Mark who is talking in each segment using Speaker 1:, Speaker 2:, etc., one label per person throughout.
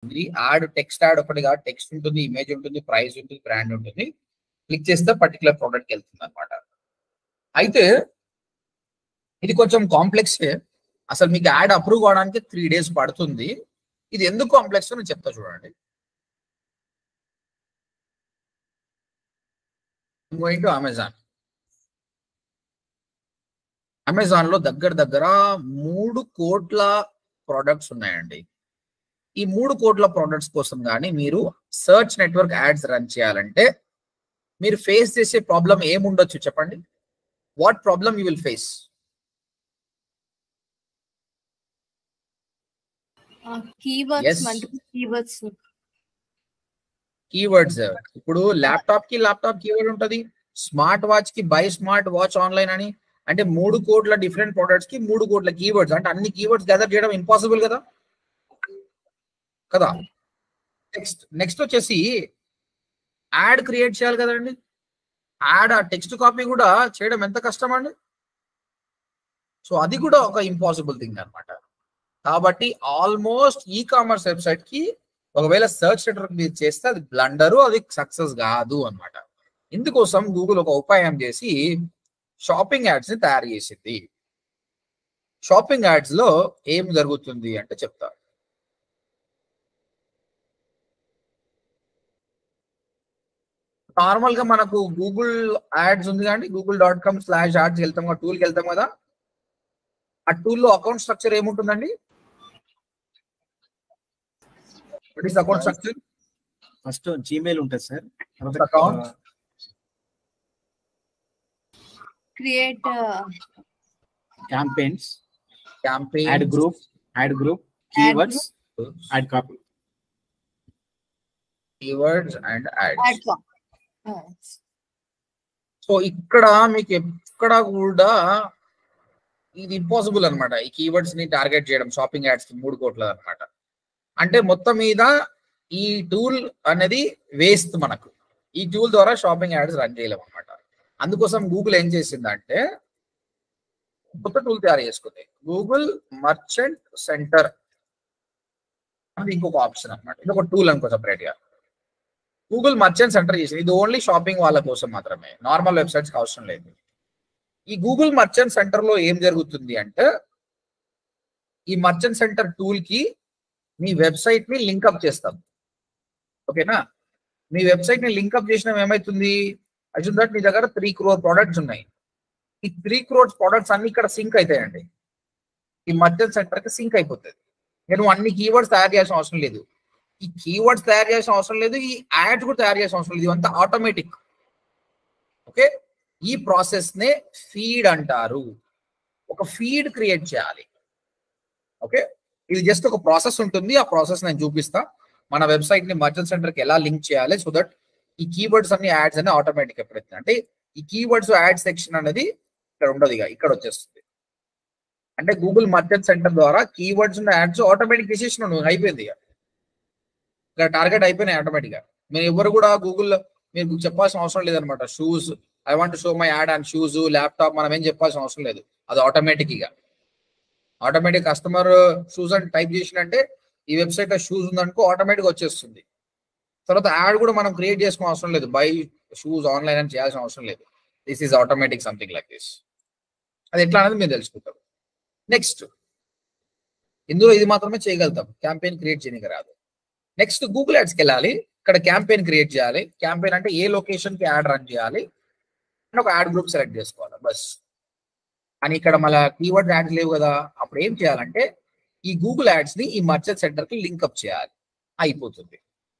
Speaker 1: Add text add ఒకటి కాదు, text ఉంటుంది, ఇమేజ్ ఉంటుంది, ప్రైస్ ఉంటుంది, బ్రాండ్ ఉంటుంది. క్లిక్ చేస్తే పర్టికులర్ ప్రోడక్ట్కి వెళ్తుంది అనమాట. అయితే ఇది కొంచెం కాంప్లెక్స్. అసలు మీకు యాడ్ అప్రూవ్ అవడానికి 3 days పడుతుంది. ఇది ఎందుకు కాంప్లెక్స్ నేను చెప్తా చూడండి. Going to Amazon. అమెజాన్ లో దగ్గర 3 కోట్ల ప్రోడక్ట్స్ ఉన్నాయండి. ఈ 3 కోట్ల ప్రోడక్ట్స్ కోసం కానీ మీరు సర్చ్ నెట్వర్క్ యాడ్స్ రన్ చేయాలంటే మీరు ఫేస్ చేసే ప్రాబ్లం ఏముండొచ్చు చెప్పండి? What problem you will face? Keywords. ఇప్పుడు ల్యాప్టాప్ కి కీవర్డ్ ఉంటుంది, స్మార్ట్ వాచ్ కి బై స్మార్ట్ వాచ్ ఆన్లైన్ అని. అంటే 3 కోట్ల డిఫరెంట్ ప్రొడక్ట్స్ కి 3 కోట్ల కీవర్డ్స్. అంటే అన్ని కీవర్డ్స్ గ్యాదర్ చేయడం ఇంపాసిబుల్ కదా. నెక్స్ట్ వచ్చేసి యాడ్ క్రియేట్ చేయాలి కదండి. యాడ్ ఆ టెక్స్ట్ కాపీ కూడా చేయడం ఎంత కష్టం అండి. సో అది కూడా ఒక ఇంపాసిబుల్ థింగ్ అనమాట. కాబట్టి ఆల్మోస్ట్ ఈ కామర్స్ వెబ్సైట్ కి ఒకవేళ సర్చ్ నెట్వర్క్ మీరు చేస్తే అది బ్లండరు, అది సక్సెస్ కాదు అనమాట. ఇందుకోసం గూగుల్ ఒక ఉపాయం చేసి షాపింగ్ యాడ్స్ ని తయారు చేసింది. షాపింగ్ యాడ్స్ లో ఏం జరుగుతుంది అంటే చెప్తా. నార్మల్ గా మనకు గూగుల్ యాడ్స్ ఉంది కానీ google.com/ads వెళ్తాం కదా, టూల్కి వెళ్తాం కదా. ఆ టూల్లో అకౌంట్ స్ట్రక్చర్ ఏముంటుందండి? What is account structure?
Speaker 2: First Gmail ఉంటుంది sir.
Speaker 1: Account
Speaker 3: create
Speaker 2: campaigns,
Speaker 1: campaign,
Speaker 2: ad group, keywords, ad copy.
Speaker 1: Keywords and ads. So ఇక్కడ మీకు ఎక్కడ కూడా ఇది ఇంపాసిబుల్ అనమాట. ఈ కీవర్డ్స్ ని టార్గెట్ చేయడం షాపింగ్ యాడ్స్ కి 3 కోట్ల అనమాట. అంటే మొత్తం మీద ఈ టూల్ అనేది వేస్ట్ మనకు. ఈ టూల్ ద్వారా షాపింగ్ యాడ్స్ రన్ చేయలేము అనమాట. అందుకోసం గూగుల్ ఏం చేసిందంటే కొత్త టూల్ తయారు చేసుకుంది. గూగుల్ మర్చెంట్ సెంటర్ అది ఇంకొక ఆప్షన్ అనమాట. ఇది ఒక టూల్ అనుకో సపరేట్ గా. గూగుల్ మర్చెంట్ సెంటర్ చేసింది. ఇది ఓన్లీ షాపింగ్ వాళ్ళ కోసం మాత్రమే, నార్మల్ వెబ్సైట్స్కి అవసరం లేదు. ఈ గూగుల్ మర్చెంట్ సెంటర్ లో ఏం జరుగుతుంది అంటే ఈ మర్చెంట్ సెంటర్ టూల్ కి మీ వెబ్సైట్ ని లింక్అప్ చేస్తాం. ఓకేనా? మీ వెబ్సైట్ ని లింక్అప్ చేసినా ఏమైతుంది? అసలు దట్ మీ దగ్గర 3 crore ప్రోడక్ట్స్ ఉన్నాయి. ఈ 3 crore ప్రోడక్ట్స్ అన్ని ఇక్కడ సింక్ అవుతాయండి. ఈ మర్చెంట్ సెంటర్ కి సింక్ అయిపోతుంది. నేను అన్ని కీవర్డ్స్ తయారు చేయాల్సిన అవసరం లేదు. ఈ కీవర్డ్స్ తయారు చేయాల్సిన అవసరం లేదు, ఈ యాడ్స్ కూడా తయారు చేయాల్సిన అవసరం లేదు. ఇదంతా ఆటోమేటిక్. ఓకే, ఈ ప్రాసెస్ నే ఫీడ్ అంటారు. ఒక ఫీడ్ క్రియేట్ చేయాలి. ఓకే, ఇది జస్ట్ ఒక ప్రాసెస్ ఉంటుంది. ఆ ప్రాసెస్ నేను చూపిస్తా. మన వెబ్సైట్ ని మర్చెంట్ సెంటర్ కి ఎలా లింక్ చేయాలి, సో దట్ ఈ కీవర్డ్స్ అన్ని యాడ్స్ అన్ని ఆటోమేటిక్ ఎప్పుడైతే అంటే ఈ కీవర్డ్స్ యాడ్ సెక్షన్ అనేది ఇక్కడ ఉండదు, ఇక ఇక్కడ వచ్చేస్తుంది. అంటే గూగుల్ మర్చెంట్ సెంటర్ ద్వారా కీవర్డ్స్ యాడ్స్ ఆటోమేటిక్ డిసిషన్ అయిపోయింది. ఇక టార్గెట్ అయిపోయినాయి ఆటోమేటిక్ గా. మీరు ఎవరు కూడా గూగుల్ మీరు చెప్పాల్సిన అవసరం లేదనమాట. Shoes, I want show my add and shoes, laptop, మనం ఏం చెప్పాల్సిన అవసరం లేదు. అది ఆటోమేటిక్ గా ఆటోమేటిక్ కస్టమర్ షూస్ అని టైప్ చేసినంటే ఈ వెబ్సైట్ లో షూస్ ఉందనుకో ఆటోమేటిక్ వచ్చేస్తుంది. తర్వాత యాడ్ కూడా మనం క్రియేట్ చేసుకో అవసరం లేదు. బై షూస్ ఆన్లైన్ అని చేయాల్సిన అవసరం లేదు. This is automatic something like this. అది ఎట్లా అనేది మీరు తెలుసుకుంటారు. నెక్స్ట్ ఇందులో ఇది మాత్రమే చేయగలుగుతాం, క్యాంపెయిన్ క్రియేట్ చేయడానికి రాదు. నెక్స్ట్ గూగుల్ యాడ్స్కి వెళ్ళాలి. ఇక్కడ క్యాంపెయిన్ క్రియేట్ చేయాలి. క్యాంపెయిన్ అంటే ఏ లొకేషన్ కి యాడ్ రన్ చేయాలి అని ఒక యాడ్ గ్రూప్ సెలెక్ట్ చేసుకోవాలి బస్. అని ఇక్కడ మళ్ళీ కీవర్డ్ యాడ్స్ లేవు కదా, అప్పుడు ఏం చేయాలంటే ఈ గూగుల్ యాడ్స్ ని ఈ మర్చెంట్ సెంటర్ కి లింక్అప్ చేయాలి. అయిపోతుంది.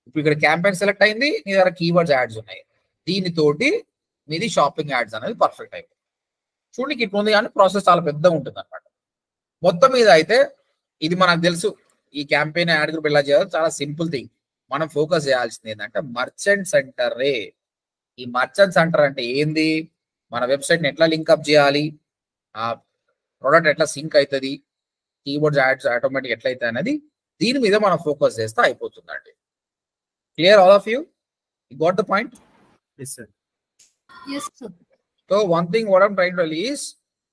Speaker 1: ఇప్పుడు ఇక్కడ క్యాంపెయిన్ సెలెక్ట్ అయింది, మీ దగ్గర కీవర్డ్స్ యాడ్స్ ఉన్నాయి. దీనితోటి మీది షాపింగ్ యాడ్స్ అనేది పర్ఫెక్ట్ అయిపోతుంది. చూడండి ఇప్పుడు ఉంది కానీ ప్రాసెస్ చాలా పెద్దగా ఉంటుంది అనమాట. మొత్తం మీద అయితే ఇది మనకు తెలుసు. ఈ క్యాంపెయిన్ యాడ్ గ్రూప్ ఎలా చేయాలో చాలా సింపుల్ థింగ్. మనం ఫోకస్ చేయాల్సింది ఏంటంటే మర్చెంట్ సెంటర్ రే. ఈ మర్చెంట్ సెంటర్ అంటే ఏంది, మన వెబ్సైట్ ని ఎట్లా లింక్అప్ చేయాలి, ఆ ప్రోడక్ట్ ఎట్లా సింక్ అవుతుంది, కీవర్డ్స్ యాడ్స్ ఆటోమేటిక్ ఎట్లా అవుతాయి అనేది దీని మీద మనం ఫోకస్ చేస్తే అయిపోతుందండి. Clear all of you? Got the point?
Speaker 2: Yes, sir.
Speaker 3: Yes, sir.
Speaker 1: So one thing what I'm trying to tell is,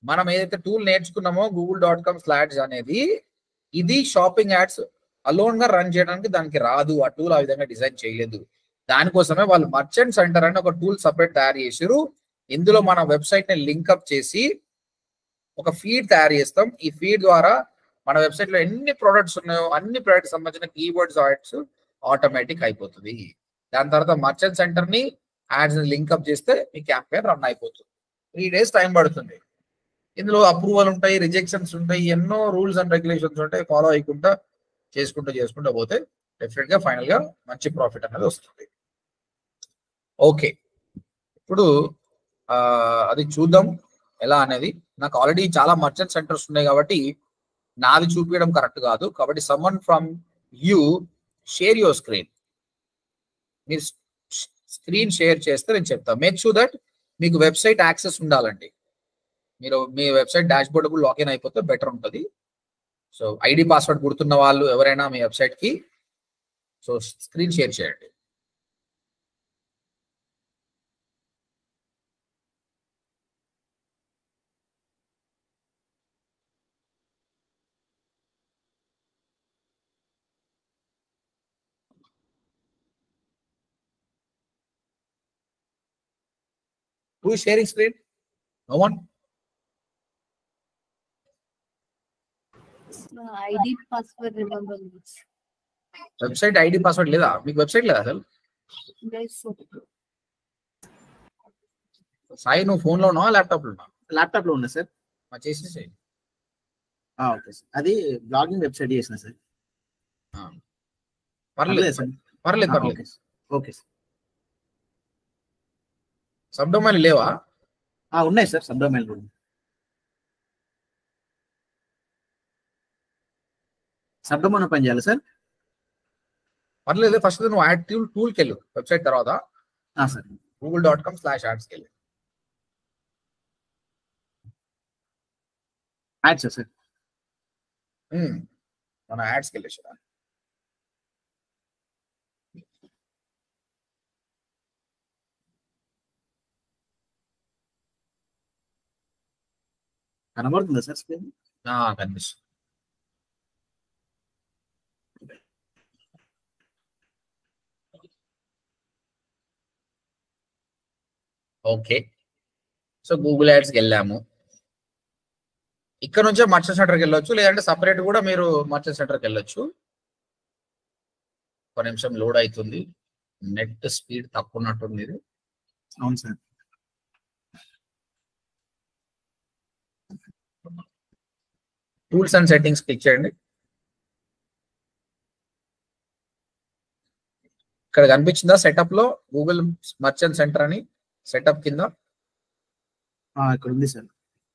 Speaker 1: మనం ఏదైతే టూల్ నేర్చుకున్నామో google.com/ads అనేది, ఇది షాపింగ్ యాడ్స్ అలోన్ గా రన్ చేయడానికి దానికి రాదు, ఆ టూల్ ఆ విధంగా డిజైన్ చేయలేదు. దానికోసమే వాళ్ళు మర్చెంట్ సెంటర్ అని ఒక టూల్ సపరేట్ తయారు చేసారు. ఇందులో మన వెబ్సైట్ ని లింక్అప్ చేసి ఒక ఫీడ్ తయారు చేస్తాం. ఈ ఫీడ్ ద్వారా మన వెబ్సైట్ లో ఎన్ని ప్రొడక్ట్స్ ఉన్నాయో అన్ని ప్రొడక్ట్స్ సంబంధించిన కీవర్డ్స్ యాడ్స్ ఆటోమేటిక్ అయిపోతుంది. దాని తర్వాత మర్చెంట్ సెంటర్ ని యాడ్స్ లింక్అప్ చేస్తే మీ క్యాంపెయిన్ రన్ అయిపోతుంది. 3 days టైం పడుతుంది. ఇందులో అప్రూవల్ ఉంటాయి, రిజెక్షన్స్ ఉంటాయి, ఎన్నో రూల్స్ అండ్ రెగ్యులేషన్స్ ఉంటాయి. ఫాలో అయ్యకుండా చేసుకుంటూ పోతే డెఫినెట్ గా ఫైనల్ గా మంచి ప్రాఫిట్ అనేది వస్తుంది. ఓకే, ఇప్పుడు అది చూద్దాం ఎలా అనేది. నాకు ఆల్రెడీ చాలా మర్చెంట్ సెంటర్స్ ఉన్నాయి కాబట్టి నాది చూపించడం కరెక్ట్ కాదు. కాబట్టి someone from you share your screen. మీరు స్క్రీన్ షేర్ చేస్తే నేను చెప్తాను. మేక్ షూర్ దట్ మీకు వెబ్సైట్ యాక్సెస్ ఉండాలండి. మీరు మీ వెబ్సైట్ డాష్ బోర్డ్ లాగిన్ అయిపోతే బెటర్ ఉంటుంది. సో ఐడి పాస్వర్డ్ గుర్తున్న వాళ్ళు ఎవరైనా మీ వెబ్సైట్ కి సో స్క్రీన్ షేర్ చేయండి. Who is sharing screen? No one?
Speaker 3: ID password remember this.
Speaker 1: Website ID password లేదా? మీకు వెబ్సైట్ లేదా అసలు?
Speaker 3: Yes, sir.
Speaker 1: సాయి నువ్వు ఫోన్ లో ఉన్నావా ల్యాప్టాప్ లో ఉన్నావా?
Speaker 2: ల్యాప్టాప్ లో ఉన్నా సార్.
Speaker 1: చేసేసి
Speaker 2: ఓకే సార్. అది బ్లాగింగ్ వెబ్సైట్ చేసిన సార్.
Speaker 1: పర్లేదు
Speaker 2: సార్.
Speaker 1: పర్లేదు.
Speaker 2: Okay sir.
Speaker 1: సబ్ డొమైన్ లేవా?
Speaker 2: ఉన్నాయి సార్, సబ్ డొమైన్ కూడా. సబ్ డొమైన్ పని చేయాలి సార్?
Speaker 1: పర్లేదు. ఫస్ట్ నువ్వు యాడ్ టూల్కి వెళ్ళు వెబ్సైట్ తర్వాత
Speaker 2: సార్
Speaker 1: google.com/ads కి వెళ్ళు.
Speaker 2: Ads sir.
Speaker 1: మన యాడ్స్కి వెళ్ళేసి
Speaker 2: కనబడుతుందా సార్ స్క్రీన్?
Speaker 1: కనిపిస్తుంది. ఓకే, సో గూగుల్ యాడ్స్కి వెళ్ళాము. ఇక్కడ నుంచే మర్చెంట్ సెంటర్కి వెళ్ళొచ్చు, లేదంటే సపరేట్ కూడా మీరు మర్చెంట్ సెంటర్కి వెళ్ళొచ్చు. ఒక నిమిషం లోడ్ అవుతుంది. నెట్ స్పీడ్ తక్కువ ఉన్నట్టుంది ఇది.
Speaker 2: అవును sir.
Speaker 1: Tools and settings click చేయండి. ఇక్కడ కనిపించిందా సెటప్ లో గూగుల్ మర్చెంట్ సెంటర్ అని? సెటప్ కింద
Speaker 2: ఇక్కడ ఉంది సార్.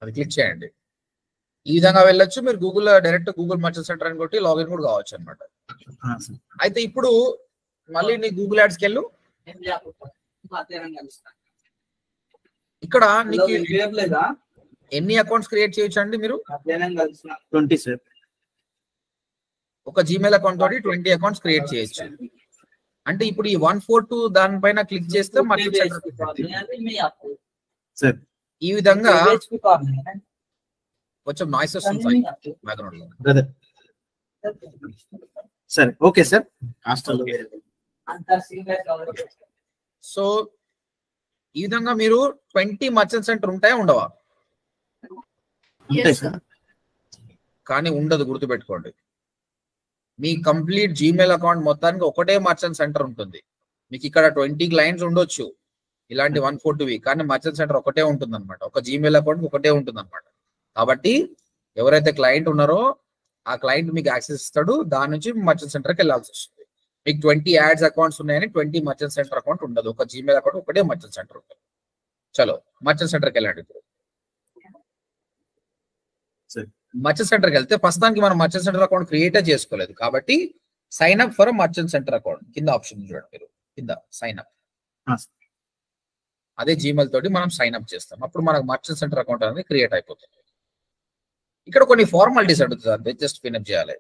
Speaker 1: అది క్లిక్ చేయండి. ఈ విధంగా వెళ్ళొచ్చు. మీరు Google direct Google merchant centre అని కొట్టి లాగిన్ కూడా కావచ్చు అనమాట. అయితే ఇప్పుడు మళ్ళీ నీ గూగుల్ యాడ్స్కి వెళ్ళు. ఇక్కడ నీకు ఎన్ని అకౌంట్స్ క్రియేట్ చేయొచ్చు అండి మీరు?
Speaker 2: 20 సార్.
Speaker 1: ఒక జీమెయిల్ అకౌంట్ తోటి 20 అకౌంట్స్ క్రియేట్ చేయొచ్చు. అంటే ఇప్పుడు ఈ 142 దానిపైన క్లిక్ చేస్తే మర్చెంట్
Speaker 2: సార్
Speaker 1: ఈ విధంగా కొంచెం నాయిస్ వస్తుంది బ్యాక్గ్రౌండ్ లో.
Speaker 2: సరే ఓకే సార్.
Speaker 1: సో ఈ విధంగా మీరు 20 మర్చెంట్ సెంటర్ ఉంటాయా ఉండవా?
Speaker 2: ఉంటాయి సార్.
Speaker 1: కానీ ఉండదు, గుర్తుపెట్టుకోండి. మీ కంప్లీట్ జీమెయిల్ అకౌంట్ మొత్తానికి ఒకటే మర్చెంట్ సెంటర్ ఉంటుంది. మీకు ఇక్కడ 20 క్లయింట్స్ ఉండొచ్చు ఇలాంటి 140, కానీ మర్చెంట్ సెంటర్ ఒకటే ఉంటుంది అనమాట. ఒక జీమెయిల్ అకౌంట్ ఒకటే ఉంటుంది అనమాట. కాబట్టి ఎవరైతే క్లయింట్ ఉన్నారో ఆ క్లయింట్ మీకు యాక్సెస్ ఇస్తాడు. దాని నుంచి మర్చెంట్ సెంటర్కి వెళ్ళాల్సి వస్తుంది. మీకు 20 యాడ్స్ అకౌంట్స్ ఉన్నాయని 20 మర్చెంట్ సెంటర్ అకౌంట్ ఉండదు. ఒక జీమెయిల్ అకౌంట్ ఒకటే మర్చెంట్ సెంటర్ ఉంటుంది. చలో మర్చెంట్ సెంటర్కి వెళ్ళండి. ఇప్పుడు మర్చెంట్ సెంటర్కి వెళ్తే ప్రస్తుతానికి మనం మర్చెంట్ సెంటర్ అకౌంట్ క్రియేట్ చేసుకోలేదు కాబట్టి sign up for merchant centre account కింద ఆప్షన్ చూడండి. మీరు కింద సైన్ అప్, అదే జీమెయిల్ తోటి మనం సైన్ అప్ చేస్తాం. అప్పుడు మనకు మర్చెంట్ సెంటర్ అకౌంట్ అనేది క్రియేట్ అయిపోతుంది. ఇక్కడ కొన్ని ఫార్మాలిటీస్ అడుగుతుంది, అంతే జస్ట్ ఫినప్ చేయాలి.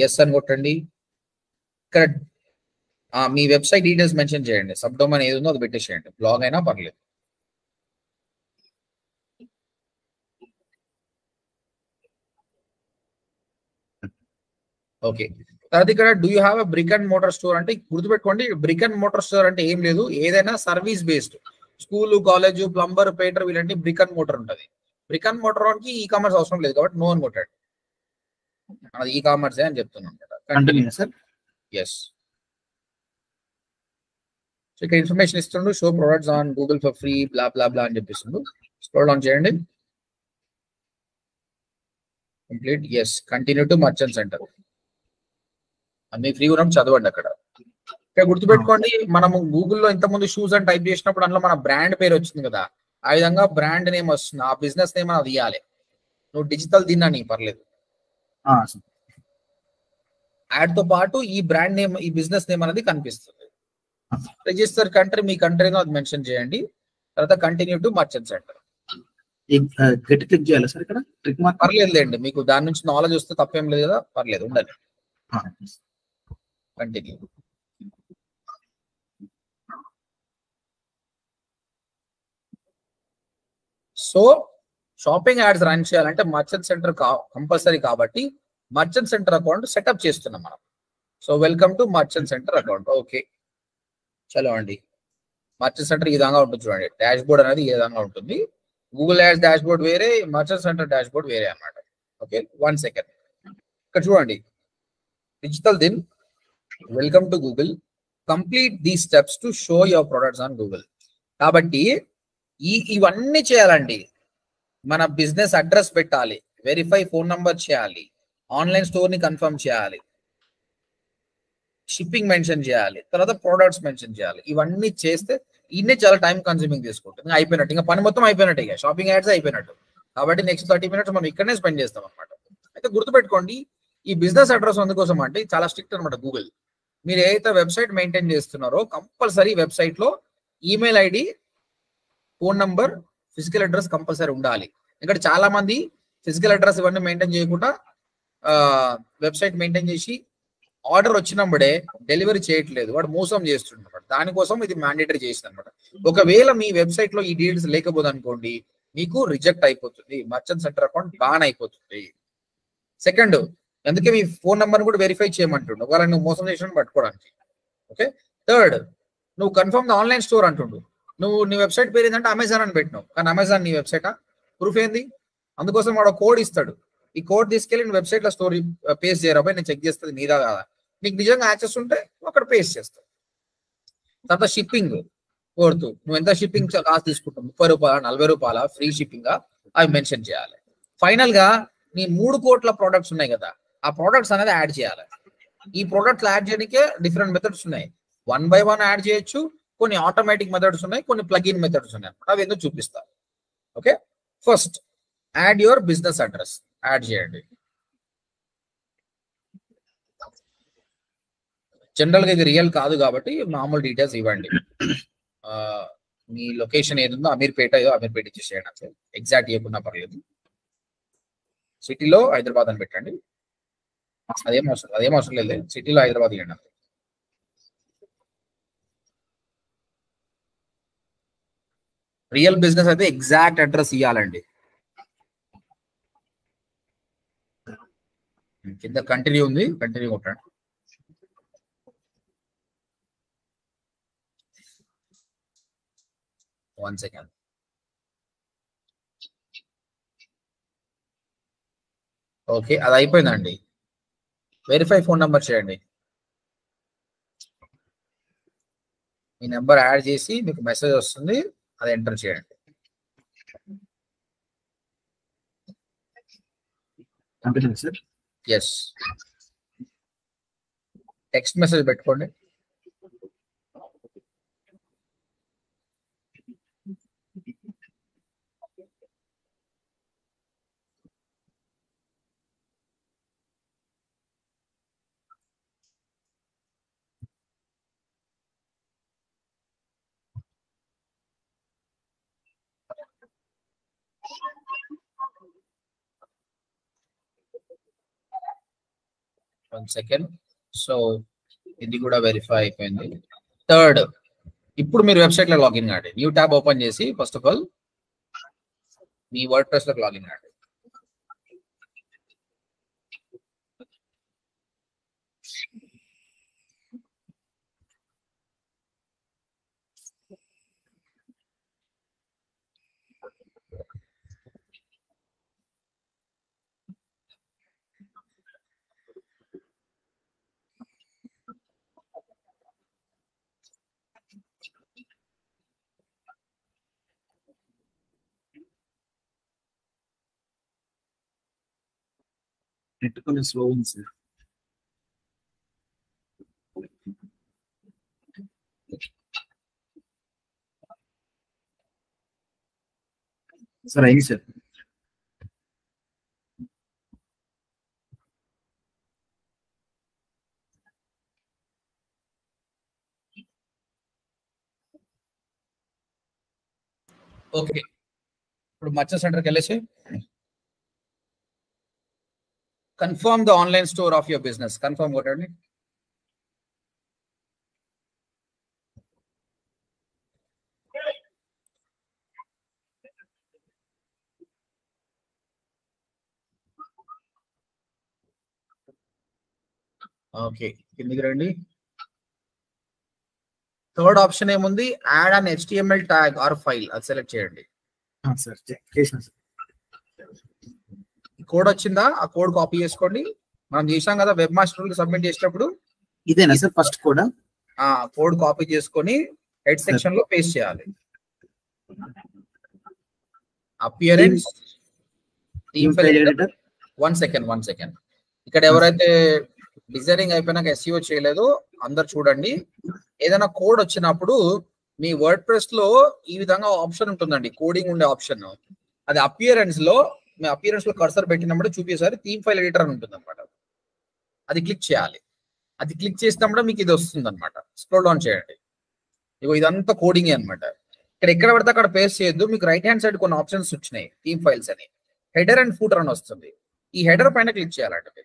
Speaker 1: ఎస్ అని కొట్టండి. ఇక్కడ మీ వెబ్సైట్ డీటెయిల్స్ మెన్షన్ చేయండి. సబ్ డొమైన్ ఏది ఉందో అది పెట్టేసేయండి. బ్లాగ్ అయినా పర్లేదు. ఓకే, తర్వాత ఇక్కడ do you have a brick and motor store అంటే గుర్తుపెట్టుకోండి, బ్రిక్ అండ్ మోటార్ స్టోర్ అంటే ఏం లేదు, ఏదైనా service based school, college, plumber, పేటర్ వీళ్ళంటే బ్రిక్ అండ్ మోటార్ ఉంటుంది. బ్రిక్ అండ్ మోటార్ వానికి ఈ కామర్స్ అవసరం లేదు కాబట్టి నో అని కొట్టాడు, అది ఈ కామర్స్ అని చెప్తున్నాను అనమాట.
Speaker 2: సార్
Speaker 1: ఎస్, సో ఇక్కడ ఇన్ఫర్మేషన్ ఇస్తుండు, show products on Google for free bla bla bla అని చెప్పిస్తుండు. స్క్రోల్ డౌన్ చేయండి, complete. Yes, continue to merchant center. అన్ని ఫ్రీ ఉన్నప్పుడు చదవండి అక్కడ. ఇక్కడ గుర్తుపెట్టుకోండి, మనము గూగుల్లో ఇంతకుముందు షూస్ అని టైప్ చేసినప్పుడు అందులో మన బ్రాండ్ పేరు వచ్చింది కదా, ఆ విధంగా బ్రాండ్ నేమ్ వస్తుంది, ఆ బిజినెస్ నేమ్ అది ఇవ్వాలి. నువ్వు డిజిటల్ తిన్నాని పర్లేదు, యాడ్ తో పాటు ఈ బ్రాండ్ నేమ్, ఈ బిజినెస్ నేమ్ అనేది కనిపిస్తుంది. రిజిస్టర్ కంట్రీ, మీ కంట్రీనో అది మెన్షన్ చేయండి. తర్వాత continue to merchant centre.
Speaker 2: Click చేయాలి సార్ ఇక్కడ, ట్రిక్ మార్క్
Speaker 1: పర్లేదులేండి, మీకు దాని నుంచి నాలెడ్జ్ వస్తే తప్పేం లేదు కదా, పర్లేదు ఉండాలి. Continue. So shopping ads run చేయాలంటే మర్చెంట్ సెంటర్ కంపల్సరీ కాబట్టి మర్చెంట్ సెంటర్ అకౌంట్ సెటప్ చేస్తున్నాం మనం. So welcome to merchant centre account. Okay, చలో అండి. మర్చెంట్ సెంటర్ ఈ విధంగా ఉంటుంది చూడండి, డాష్ బోర్డ్ అనేది ఈ విధంగా ఉంటుంది. గూగుల్ యాడ్స్ డాష్ బోర్డ్ వేరే, మర్చెంట్ సెంటర్ డాష్ బోర్డ్ వేరే అన్నమాట. Okay, 1 second. ఇక్కడ చూడండి, డిజిటల్ దిన్, welcome to Google, complete the steps to show your products on Google. కాబట్టి ఇవన్నీ చేయాలండి. మన బిజినెస్ అడ్రస్ పెట్టాలి, వెరిఫై ఫోన్ నంబర్ చేయాలి, ఆన్లైన్ స్టోర్ ని కన్ఫర్మ్ చేయాలి, షిప్పింగ్ మెన్షన్ చేయాలి, తర్వాత ప్రొడక్ట్స్ మెన్షన్ చేయాలి. ఇవన్నీ చేస్తే ఇన్నే చాలా టైం కన్స్యూమింగ్ తీసుకుంటుంది. అయిపోయినట్టు, ఇంకా పని మొత్తం అయిపోయినట్టు, ఇక షాపింగ్ యాడ్స్ అయిపోయినట్టు. కాబట్టి నెక్స్ట్ 30 మినిట్స్ మనం ఇక్కడనే స్పెండ్ చేస్తాం అనమాట. అయితే గుర్తుపెట్టుకోండి, ఈ బిజినెస్ అడ్రస్ అందుకోసం అంటే చాలా స్ట్రిక్ట్ అనమాట గూగుల్. మీరు ఏదైతే వెబ్సైట్ మెయింటైన్ చేస్తున్నారో కంపల్సరీ వెబ్సైట్ లో email ID, phone number, physical address compulsory ఉండాలి. ఇక్కడ చాలా మంది ఫిజికల్ అడ్రస్ ఇవన్నీ మెయింటైన్ చేయకుండా వెబ్సైట్ మెయింటైన్ చేసి ఆర్డర్ వచ్చినప్పుడే డెలివరీ చేయట్లేదు, వాడు మోసం చేస్తుండమాట. దానికోసం ఇది మ్యాండేటరీ చేసింది అనమాట. ఒకవేళ మీ వెబ్సైట్ లో ఈ డీటెయిల్స్ లేకపోతే అనుకోండి, మీకు రిజెక్ట్ అయిపోతుంది, మర్చెంట్ సెంటర్ అకౌంట్ బాన్ అయిపోతుంది. సెకండ్, అందుకే మీ ఫోన్ నెంబర్ కూడా వెరిఫై చేయమంటుండు, ఒకవేళ నువ్వు మోసం చేసిన పట్టుకోవడానికి. ఓకే, థర్డ్, నువ్వు కన్ఫర్మ్ ఆన్లైన్ స్టోర్ అంటుండు. నువ్వు నీ వెబ్సైట్ పేరు ఏంటంటే అమెజాన్ అని పెట్టినావు, కానీ అమెజాన్ నీ వెబ్సైటా? ప్రూఫ్ ఏంది? అందుకోసం వాడు కోడ్ ఇస్తాడు, ఈ కోడ్ తీసుకెళ్ళి నీ వెబ్సైట్ లో స్టోరీ పేస్ట్ చేయరాబోయ్, నేను చెక్ చేస్తుంది నీదా కాదా. నీకు నిజంగా యాక్సెస్ ఉంటే అక్కడ పేస్ట్ చేస్తావు. తర్వాత షిప్పింగ్ కోరుతూ నువ్వు ఎంత షిప్పింగ్ కాస్ట్ తీసుకుంటావు, 30 రూపాయల, 40 రూపాయల, ఫ్రీ షిప్పింగ్, అవి మెన్షన్ చేయాలి. ఫైనల్ గా నీ 3 కోట్ల ప్రోడక్ట్స్ ఉన్నాయి కదా, ఆ ప్రోడక్ట్స్ అనేది యాడ్ చేయాలి. ఈ ప్రోడక్ట్స్ యాడ్ చేయడానికే డిఫరెంట్ మెథడ్స్ ఉన్నాయి. 1 by 1 యాడ్ చేయొచ్చు, కొన్ని ఆటోమేటిక్ మెథడ్స్ ఉన్నాయి, కొన్ని ప్లగిన్ మెథడ్స్ ఉన్నాయి అన్నమాట. అవి ఎందుకు చూపిస్తారు. Okay, first add your business address add చేయండి. జనరల్ గా ఇది రియల్ కాదు కాబట్టి మామూలు డీటెయిల్స్ ఇవ్వండి. మీ లొకేషన్ ఏది ఉందో అమీర్పేట ఇచ్చేసేయండి, అంతే. ఎగ్జాక్ట్ ఇవ్వకుండా పర్లేదు. సిటీలో హైదరాబాద్ అని పెట్టండి, అదేం అవసరం లేదు, సిటీలో హైదరాబాద్ ఇవ్వండి అంతే. రియల్ బిజినెస్ అయితే ఎగ్జాక్ట్ అడ్రస్ ఇవ్వాలండి. కింద కంటిన్యూ ఉంది, కంటిన్యూ కొట్టండి. One second. ఓకే, అది అయిపోయిందండి. వెరిఫై ఫోన్ నెంబర్ చేయండి. మీ నెంబర్ యాడ్ చేసి మీకు మెసేజ్ వస్తుంది, అది ఎంటర్ చేయండి. ఎస్, టెక్స్ట్ మెసేజ్ పెట్టుకోండి. One second. సో ఇది కూడా వెరిఫై అయిపోయింది. థర్డ్, ఇప్పుడు మీరు వెబ్సైట్ లో లాగిన్ కాండి. న్యూ ట్యాబ్ ఓపెన్ చేసి first of all me word press లో లాగిన్ కాండి.
Speaker 2: నెట్ కొంచెం స్లో ఉంది సార్. సార్ అయింది సార్.
Speaker 1: ఓకే, ఇప్పుడు మర్చెంట్ సెంటర్కి వెళ్ళేసి confirm the online store of your business, confirm కొట్టండి. ఓకే, కిందికి రండి. థర్డ్ ఆప్షన్ ఏముంది? Add an HTML tag are file, అది సెలెక్ట్ చేయండి.
Speaker 2: సార్ చేసిన సార్.
Speaker 1: కోడ్ వచ్చిందా? ఆ కోడ్ కాపీ చేసుకోండి. మనం చేసాం కదా వెబ్ మాస్టర్ సబ్మిట్ చేసినప్పుడు.
Speaker 2: ఇదేనా sir first code?
Speaker 1: Code copy చేసుకొని హెడ్ సెక్షన్ లో పేస్ట్ చేయాలి. Appearance, theme file editor. One second. ఇక్కడ ఎవరైతే డిజైనింగ్ అయిపోయినాక SEO చేయలేదో అందరు చూడండి. ఏదైనా కోడ్ వచ్చినప్పుడు మీ వర్డ్ ప్రెస్ లో ఈ విధంగా ఆప్షన్ ఉంటుందండి, కోడింగ్ ఉండే ఆప్షన్. అది అపియరెన్స్ లో, మీ అపియరెన్స్ లో కర్సర్ పెట్టినప్పుడు చూపిస్తారు థీమ్ ఫైల్ ఎడిటర్ అని ఉంటుంది అనమాట. అది క్లిక్ చేయాలి. అది క్లిక్ చేసినప్పుడు మీకు ఇది వస్తుంది అనమాట. స్క్రోల్ డౌన్ చేయండి. ఇగో ఇదంతా కోడింగ్ అనమాట. ఇక్కడ ఎక్కడ పడితే అక్కడ పేస్ట్ చేయొద్దు. మీకు రైట్ హ్యాండ్ సైడ్ కొన్ని ఆప్షన్స్ వచ్చినాయి, థీమ్ ఫైల్స్ అని. హెడర్ అండ్ ఫూటర్ అని వస్తుంది. ఈ హెడర్ పైన క్లిక్ చేయాలంటే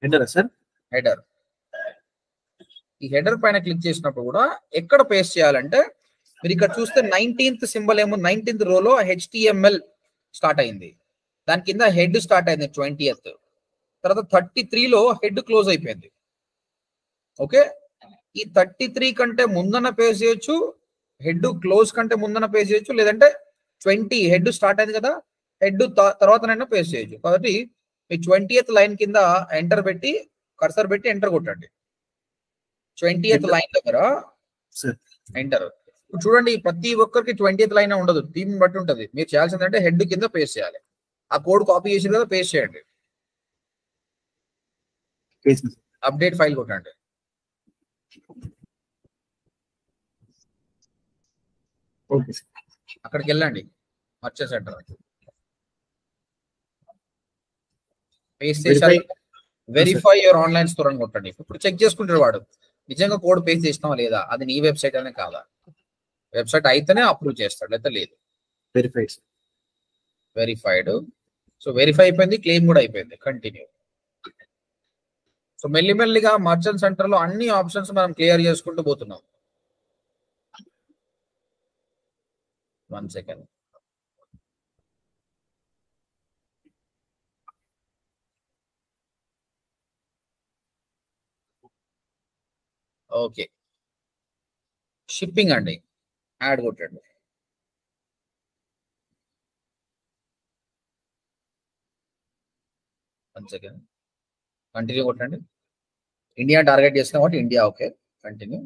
Speaker 2: హెడర్ సార్,
Speaker 1: హెడర్. ఈ హెడర్ పైన క్లిక్ చేసినప్పుడు కూడా ఎక్కడ పేస్ట్ చేయాలంటే మీరు ఇక్కడ చూస్తే 19th సింబల్ ఏమో 19th రోలో HTML స్టార్ట్ అయింది. దాని కింద హెడ్ స్టార్ట్ అయింది 20th. తర్వాత 33లో హెడ్ క్లోజ్ అయిపోయింది. ఓకే, ఈ 33 కంటే ముందన పేస్ట్ చేయొచ్చు, హెడ్ క్లోజ్ కంటే ముందన పేస్ట్ చేయొచ్చు, లేదంటే 20 హెడ్ స్టార్ట్ అయింది కదా, హెడ్ తర్వాతనైనా పేస్ట్ చేయొచ్చు. కాబట్టి మీ 20th లైన్ కింద ఎంటర్ పెట్టి కర్సర్ పెట్టి ఎంటర్ కొట్టండి. 20th లైన్ దగ్గర ఎంటర్. ఇప్పుడు చూడండి, ప్రతి ఒక్కరికి 20th లైన్ ఉండదు, థీమ్ బట్టి ఉంటుంది. మీరు చేయాల్సిందంటే హెడ్ కింద పేస్ట్ చేయాలి. ఆ కోడ్ కాపీ చేసి కదా పేస్ట్ చేయండి. అప్డేట్ ఫైల్ కొట్టండి. అక్కడికి వెళ్ళండి, మర్చెంట్ సెంటర్ పేస్ట్ చేశారు. వెరిఫై యువర్ ఆన్లైన్ స్టోర్ అని కొట్టండి. ఇప్పుడు చెక్ చేసుకుంటాడు వాడు నిజంగా కోడ్ పేస్ట్ చేసినావా లేదా, అది నీ వెబ్సైట్ అనే కాదా. వెబ్సైట్ అయితేనే అప్రూవ్ చేస్తాడు, లేదా లేదు. వెరిఫైడ్. సో వెరిఫై అయిపోయింది, క్లెయిమ్ కూడా అయిపోయింది. కంటిన్యూ. సో మెల్లిమెల్లిగా మర్చెంట్ సెంటర్ లో అన్ని ఆప్షన్స్ మనం క్లియర్ చేసుకుంటూ పోతున్నాం. 1 సెకండ్. ఓకే, షిప్పింగ్ అండి, యాడ్ కొట్టండి. వన్ సెకండ్, కంటిన్యూ కొట్టండి. ఇండియా టార్గెట్ చేసిన కాబట్టి India. Okay, continue.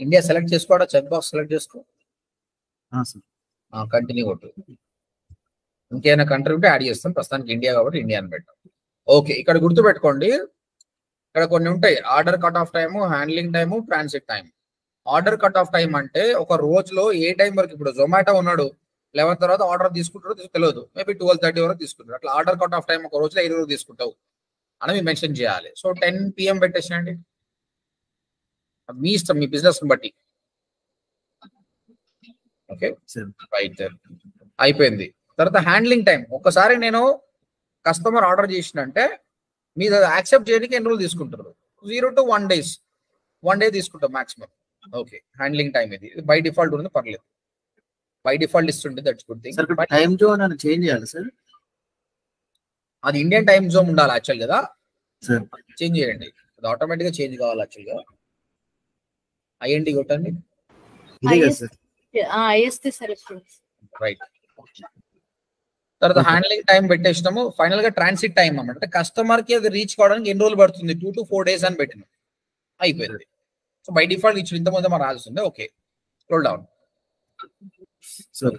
Speaker 1: India select చేసుకోవడం, చెక్ బాక్స్ సెలెక్ట్ చేసుకో. కంటిన్యూ కొట్టు. ఇంకేమైనా కంట్రీ ఉంటే యాడ్ చేస్తాం. ప్రస్తుతానికి ఇండియా కాబట్టి ఇండియా అని పెట్టాం. ఓకే, ఇక్కడ గుర్తుపెట్టుకోండి, ఇక్కడ కొన్ని ఉంటాయి. Order cut off time, handling time, transit time. Order cut off time అంటే ఒక రోజులో ఏ టైం వరకు. ఇప్పుడు జొమాటో ఉన్నాడు, 11 తర్వాత ఆర్డర్ తీసుకుంటారో తెలియదు, మేబీ 12:30 వరకు తీసుకుంటారు. అట్లా ఆర్డర్ కట్ ఆఫ్ టైం ఒక రోజులో 5 రోజులు తీసుకుంటావు అని మీరు మెన్షన్ చేయాలి. సో 10 PM పెట్టేసేయండి, మీ ఇష్టం, మీ బిజినెస్ బట్టి. ఓకే, రైట్, అయిపోయింది. తర్వాత హ్యాండ్లింగ్ టైం. ఒక్కసారి నేను కస్టమర్ ఆర్డర్ చేసినంటే మీరు యాక్సెప్ట్ చేయడానికి ఎన్ని రోజులు తీసుకుంటారు? 0 to 1 days. 1 day తీసుకుంటాం మాక్సిమం. ఓకే, హ్యాండ్లింగ్ టైం ఇది బై డిఫాల్ట్ ఉంది, పర్లేదు. బై డిఫాల్ట్ ఇస్తుంటే that's good thing.
Speaker 2: Time zone అని చేంజ్ చేయాలి సార్.
Speaker 1: అది ఇండియన్ టైం జోన్ ఉండాలి యాక్చువల్ కదా. చేంజ్ చేయండి, అది ఆటోమేటిక్ గా చేంజ్ కావాలి యాక్చువల్ గా. INT కొట్టండి. రైట్. తర్వాత హ్యాండ్లింగ్ టైం పెట్టేసినాము. ఫైనల్ గా ట్రాన్సిట్ టైం అన్నమాట. అంటే కస్టమర్ కి అది రీచ్ కావడానికి ఎన్ని రోజులు పడుతుంది? 2 to 4 days అని పెట్టినాం. అయిపోయింది. సో బై డిఫాల్ట్ ఇచ్చిన ఇంతమంది మనం రాస్తుంది. ఓకే, స్క్రోల్ డౌన్,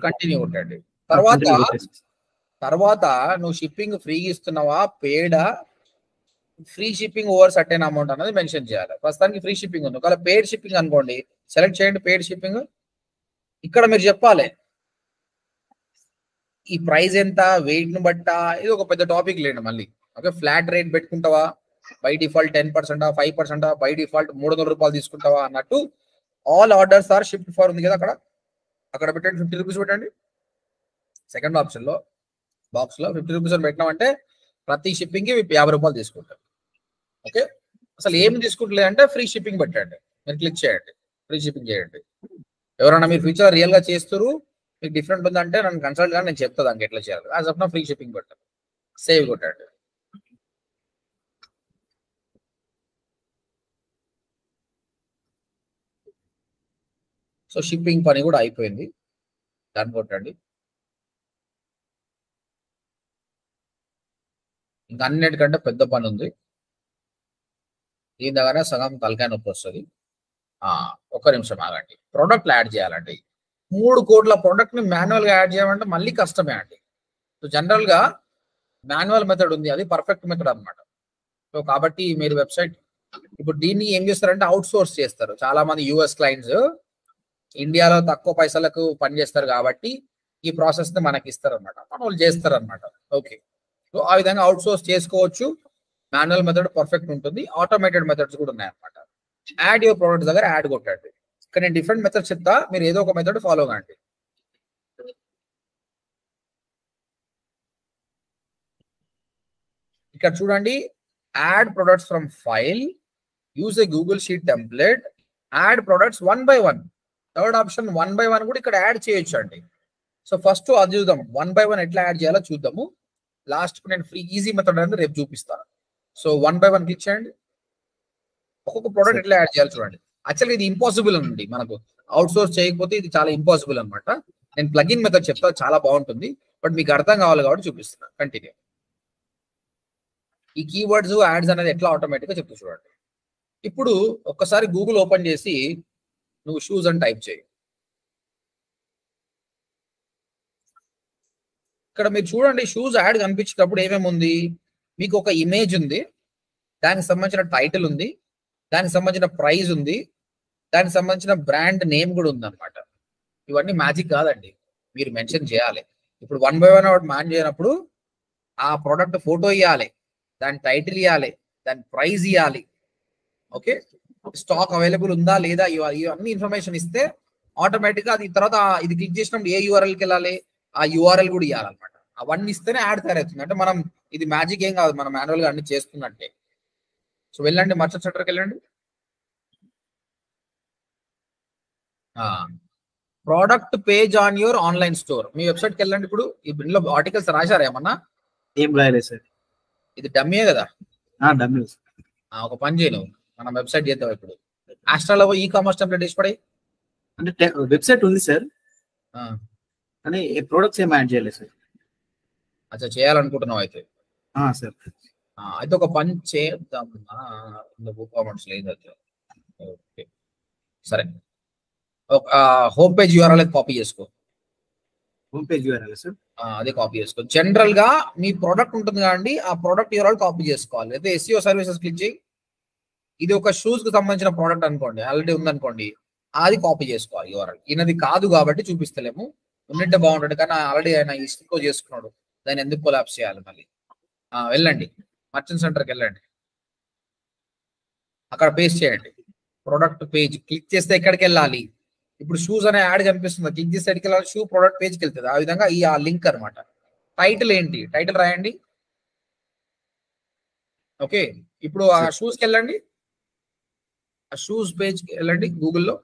Speaker 1: కంటిన్యూ కొట్టండి. తర్వాత నువ్వు షిప్పింగ్ ఫ్రీగా ఇస్తున్నావా, పేడా, free shipping over certain amount అనేది మెన్షన్ చేయాలి. ప్రస్తుతానికి ఫ్రీ షిప్పింగ్ ఉంది. ఒకవేళ పెయిడ్ షిప్పింగ్ అనుకోండి, సెలెక్ట్ చేయండి పెయిడ్ షిప్పింగ్. ఇక్కడ మీరు చెప్పాలి ఈ ప్రైస్ ఎంత, వెయిట్ ను బట్టా, ఇది ఒక పెద్ద టాపిక్ లేండి మళ్ళీ. ఓకే, ఫ్లాట్ రేట్ పెట్టుకుంటావా, బై డిఫాల్ట్ 10%, 5%, బై డిఫాల్ట్ 300 రూపాయలు తీసుకుంటావా అన్నట్టు. All orders are shift for ఉంది కదా, అక్కడ పెట్టండి 50 రూపీస్ పెట్టండి. సెకండ్ ఆప్షన్ లో బాక్స్ లో 50 రూపీస్ అని పెట్టినామంటే ప్రతి షిప్పింగ్ కి 50 రూపాయలు తీసుకుంటారు. ఓకే, అసలు ఏమి తీసుకుంటలేదు అంటే ఫ్రీ షిప్పింగ్ పెట్టండి. మీరు క్లిక్ చేయండి, ఫ్రీ షిప్పింగ్ చేయండి. ఎవరైనా మీరు ఫ్యూచర్ రియల్ గా చేస్తారు, మీకు డిఫరెంట్ ఉందంటే నన్ను కన్సల్ట్ కానీ నేను చెప్తా దానికి ఎట్లా చేయాలి. As of now free shipping పెట్టండి, సేవ్ కొట్టండి. సో షిప్పింగ్ పని కూడా అయిపోయింది, దాన్ని కొట్టండి. ఇంకా అన్నిటికంటే పెద్ద పని ఉంది, దీని దగ్గర సగం తలకాయ నొప్పి వస్తుంది. ఒక్క నిమిషం ఆగండి. ప్రోడక్ట్లు యాడ్ చేయాలండి. 3 కోట్ల ప్రోడక్ట్ ని మాన్యువల్ గా యాడ్ చేయాలంటే మళ్ళీ కష్టమే అండి. సో జనరల్ గా మాన్యువల్ మెథడ్ ఉంది, అది పర్ఫెక్ట్ మెథడ్ అనమాట. సో కాబట్టి మీరు వెబ్సైట్ ఇప్పుడు దీన్ని ఏం చేస్తారంటే అవుట్ సోర్స్ చేస్తారు. చాలా మంది యుఎస్ క్లయింట్స్ ఇండియాలో తక్కువ పైసలకు పని చేస్తారు కాబట్టి ఈ ప్రాసెస్ ని మనకి ఇస్తారు అనమాట, మన వాళ్ళు చేస్తారు అనమాట. ఓకే, సో ఆ విధంగా అవుట్ సోర్స్ చేసుకోవచ్చు. మాన్యువల్ మెథడ్ పర్ఫెక్ట్ ఉంటుంది, ఆటోమేటెడ్ మెథడ్స్ కూడా ఉన్నాయన్నమాట. యాడ్ యువర్ ప్రోడక్ట్ దగ్గర యాడ్ కొట్టండి. ఇక్కడ నేను డిఫరెంట్ మెథడ్స్ చెప్తా, మీరు ఏదో ఒక మెథడ్ ఫాలో కండి. ఇక్కడ చూడండి, add products from file, use a Google sheet template, add products 1 by 1. Third option 1 by 1 కూడా ఇక్కడ యాడ్ చేయొచ్చు అండి. సో ఫస్ట్ అది చూద్దాం, 1 by 1 ఎట్లా యాడ్ చేయాలో చూద్దాము. లాస్ట్ నేను ఫ్రీ ఈజీ మెథడ్ అనేది రేపు చూపిస్తాను. సో 1 by 1 క్లిక్ చేయండి. ఒక్కొక్క ప్రోడక్ట్ ఎట్లా యాడ్ చేయాలి చూడండి. యాక్చువల్గా ఇది ఇంపాసిబుల్ అండి, మనకు అవుట్ సోర్స్ చేయకపోతే ఇది చాలా ఇంపాసిబుల్ అనమాట. నేను ప్లగిన్ మెథడ్ చెప్తా, చాలా బాగుంటుంది, బట్ మీకు అర్థం కావాలి కాబట్టి చూపిస్తున్నాను. కంటిన్యూ. ఈ కీవర్డ్స్ యాడ్స్ అనేది ఎట్లా ఆటోమేటిక్ గా చెప్తూ చూడండి. ఇప్పుడు ఒక్కసారి గూగుల్ ఓపెన్ చేసి నువ్వు షూస్ అని టైప్ చేయి. ఇక్కడ మీరు చూడండి, షూస్ యాడ్ కనిపించేటప్పుడు ఏమేమి ఉంది, మీకు ఒక ఇమేజ్ ఉంది, దానికి సంబంధించిన టైటిల్ ఉంది, దానికి సంబంధించిన ప్రైస్ ఉంది, దానికి సంబంధించిన బ్రాండ్ నేమ్ కూడా ఉంది అనమాట. ఇవన్నీ మ్యాజిక్ కాదండి, మీరు మెన్షన్ చేయాలి. ఇప్పుడు 1 by 1 అవుట్ మ్యాన్ చేయనప్పుడు ఆ ప్రోడక్ట్ ఫోటో ఇవ్వాలి, దాని టైటిల్ ఇవ్వాలి, దాని ప్రైస్ ఇవ్వాలి. ఓకే, స్టాక్ అవైలబుల్ ఉందా లేదా, ఇవన్నీ ఇన్ఫర్మేషన్ ఇస్తే ఆటోమేటిక్ గా అది తర్వాత ఇది క్లిక్ చేసినప్పుడు ఏ యూఆర్ఎల్కి వెళ్ళాలి, ఆ యూఆర్ఎల్ కూడా ఇవ్వాలన్నమాట. అవన్నీ ఇస్తేనే యాడ్ తయారవుతుంది. అంటే మనం ఇది మ్యాజిక్ ఏం కాదు, మనం మాన్యువల్ గా అన్ని చేస్తున్నట్టే. సో వెళ్ళండి, మర్చెంట్ సెంటర్కి వెళ్ళండి. Product page on your online store, మీ వెబ్సైట్కి వెళ్ళండి. ఇప్పుడు ఇందులో ఆర్టికల్స్ రాశారా ఏమన్నా?
Speaker 2: ఏం రాయలేదు సార్,
Speaker 1: ఇది డమ్మీయే కదా.
Speaker 2: డమ్మీ.
Speaker 1: ఒక పని చేయను, మనం వెబ్సైట్ చేద్దాం. ఇప్పుడు ఆస్ట్రాలో ఈ కామర్స్ టెంప్లెట్ వేసి పడే,
Speaker 2: అంటే వెబ్సైట్ ఉంది సార్, కానీ ప్రొడక్ట్స్ ఏం యాడ్ చేయలేదు సార్.
Speaker 1: అచ్చా, చేయాలనుకుంటున్నావు అయితే.
Speaker 2: సార్
Speaker 1: అయితే ఒక పని చేద్దాం, కామర్స్ లేదు అయితే. ఓకే సరే, ఒక హోమ్ పేజ్ యూఆర్ఎల్ కాపీ చేసుకో.
Speaker 2: హోమ్ పేజ్ యూఆర్ఎల్ సార్,
Speaker 1: అదే కాపీ చేసుకో. జనరల్ గా మీ ప్రోడక్ట్ ఉంటుంది కదండి, ఆ ప్రోడక్ట్ యూఆర్ఎల్ కాపీ చేసుకోవాలి. అయితే ఎస్ఈఓ సర్వీసెస్ క్లిక్ చేయి. ఇది ఒక షూస్ కి సంబంధించిన ప్రోడక్ట్ అనుకోండి, ఆల్రెడీ ఉందనుకోండి, అది కాపీ చేసుకోవాలి యూఆర్ఎల్. ఈయనది కాదు కాబట్టి చూపిస్తలేము, ఉన్నట్టే బాగుంటుంది, కానీ ఆల్రెడీ ఆయన ఇస్కో చేసుకున్నాడు, దాన్ని ఎందుకు కొలాప్స్ చేయాలి మళ్ళీ. వెళ్ళండి, మర్చెంట్ సెంటర్కి వెళ్ళండి, అక్కడ పేస్ట్ చేయండి. ప్రోడక్ట్ పేజ్ క్లిక్ చేస్తే ఎక్కడికి వెళ్ళాలి, ఇప్పుడు షూస్ అనే యాడ్ కనిపిస్తుంది, క్లిక్ చేస్తే ఎక్కడికి వెళ్ళాలి, షూ ప్రోడక్ట్ పేజ్కి వెళ్తుంది. ఆ విధంగా ఆ లింక్ అనమాట. టైటిల్ ఏంటి, టైటిల్ రాయండి. ఓకే, ఇప్పుడు ఆ షూస్కి వెళ్ళండి, ఆ షూస్ పేజ్కి వెళ్ళండి గూగుల్లో.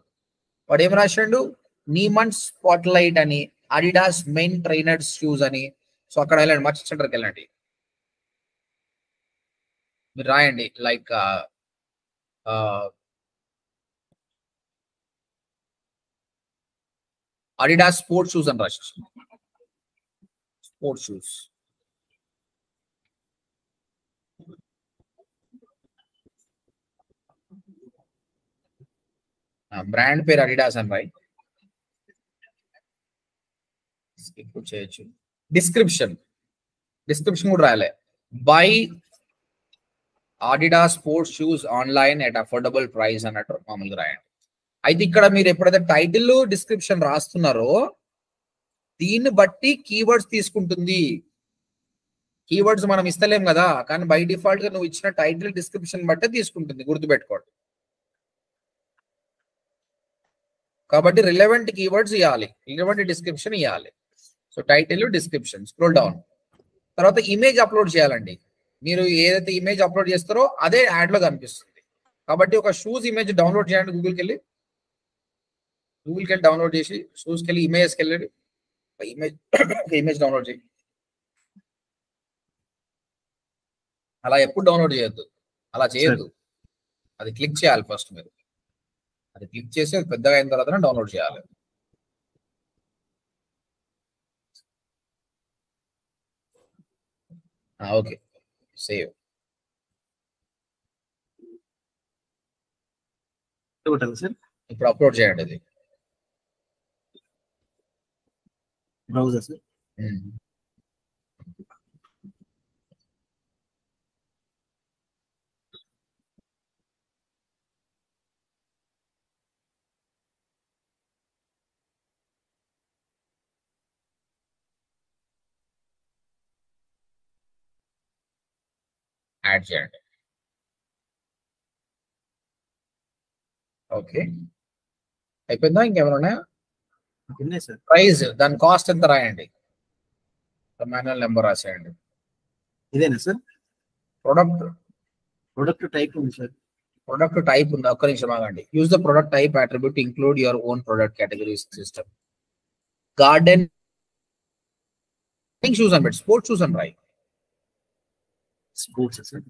Speaker 1: వాడు ఏం రాశాడు, నీమన్ స్పాట్ లైట్ అని, అడిడాస్ మెయిన్ ట్రైనర్స్ షూస్ అని. సో అక్కడ వెళ్ళండి, మర్చెంట్ సెంటర్కి వెళ్ళండి, మీరు రాయండి లైక్ అడిడాస్ స్పోర్ట్స్ షూస్ అని రాసి, స్పోర్ట్స్ షూస్. బ్రాండ్ పేరు అడిడాస్ అని రాయి. ఇప్పుడు చేయొచ్చు. డిస్క్రిప్షన్ కూడా రాయాలి. By Adidas sports shoes online at affordable price అన్నట్టు మామూలుగా రాయండి. అయితే ఇక్కడ మీరు ఎప్పుడైతే టైటిల్ డిస్క్రిప్షన్ రాస్తున్నారో దీన్ని బట్టి కీవర్డ్స్ తీసుకుంటుంది. కీవర్డ్స్ మనం ఇస్తలేం కదా, కానీ బై డిఫాల్ట్ గా నువ్వు ఇచ్చిన టైటిల్ డిస్క్రిప్షన్ బట్టే తీసుకుంటుంది, గుర్తుపెట్టుకోండి. కాబట్టి రిలవెంట్ కీవర్డ్స్ ఇవ్వాలి, రిలవెంట్ డిస్క్రిప్షన్ ఇవ్వాలి. So title, description, scroll down. తర్వాత ఇమేజ్ అప్లోడ్ చేయాలండి. మీరు ఏదైతే ఇమేజ్ అప్లోడ్ చేస్తారో అదే యాడ్ లో కనిపిస్తుంది. కాబట్టి ఒక షూస్ ఇమేజ్ డౌన్లోడ్ చేయండి. గూగుల్కి వెళ్ళి డౌన్లోడ్ చేసి షూస్కి వెళ్ళి ఇమేజ్కి వెళ్ళండి. ఇమేజ్ డౌన్లోడ్ చేయి. అలా ఎప్పుడు డౌన్లోడ్ చేయొద్దు, అలా చేయొద్దు. అది క్లిక్ చేయాలి ఫస్ట్. మీరు అది క్లిక్ చేసి అది పెద్దగా అయిన తర్వాత డౌన్లోడ్ చేయాలి. Okay, save. ఇప్పుడు అప్లోడ్ చేయండి అది
Speaker 2: బ్రౌజర్ సార్.
Speaker 1: యాడ్ చేయండి. ఓకే, అయిపోయిందా? ఇంకేమైనా ఉన్నాయా? ప్రైస్, దాని కాస్ట్ ఎంత రాయండి. మాన్యువల్ నెంబర్ రాసేయండి.
Speaker 2: ఇదేనా సార్? ప్రొడక్ట్ టైప్ ఉంది సార్.
Speaker 1: ప్రొడక్ట్ టైప్ ఉంది. ఒక్క నిమిషం ఆగండి. Use the product type attribute include your own product category system. Garden shoes అని పెట్టి స్పోర్ట్స్ షూస్ అని రాయి.
Speaker 2: Sports sir.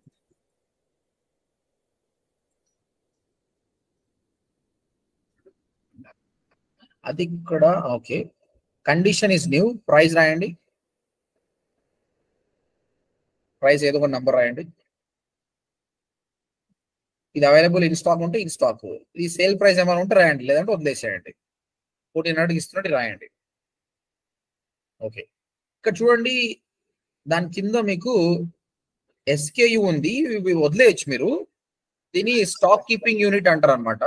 Speaker 1: అది ఇక్కడ okay. Condition is new. Price రాయండి. ప్రైస్ ఏదో ఒక నంబర్ రాయండి. ఇది అవైలబుల్ ఇన్ స్టాక్ ఉంటే ఇన్ స్టాక్, ఇది సేల్ ప్రైస్ ఏమైనా ఉంటే రాయండి, లేదంటే వదిలేసేయండి. 1400 ఇస్తున్నట్టు రాయండి. ఓకే, ఇక్కడ చూడండి దాని కింద మీకు SKU ఉంది, ఇవి వదిలేయచ్చు మీరు. దీని స్టాక్ కీపింగ్ యూనిట్ అంటారు అనమాట.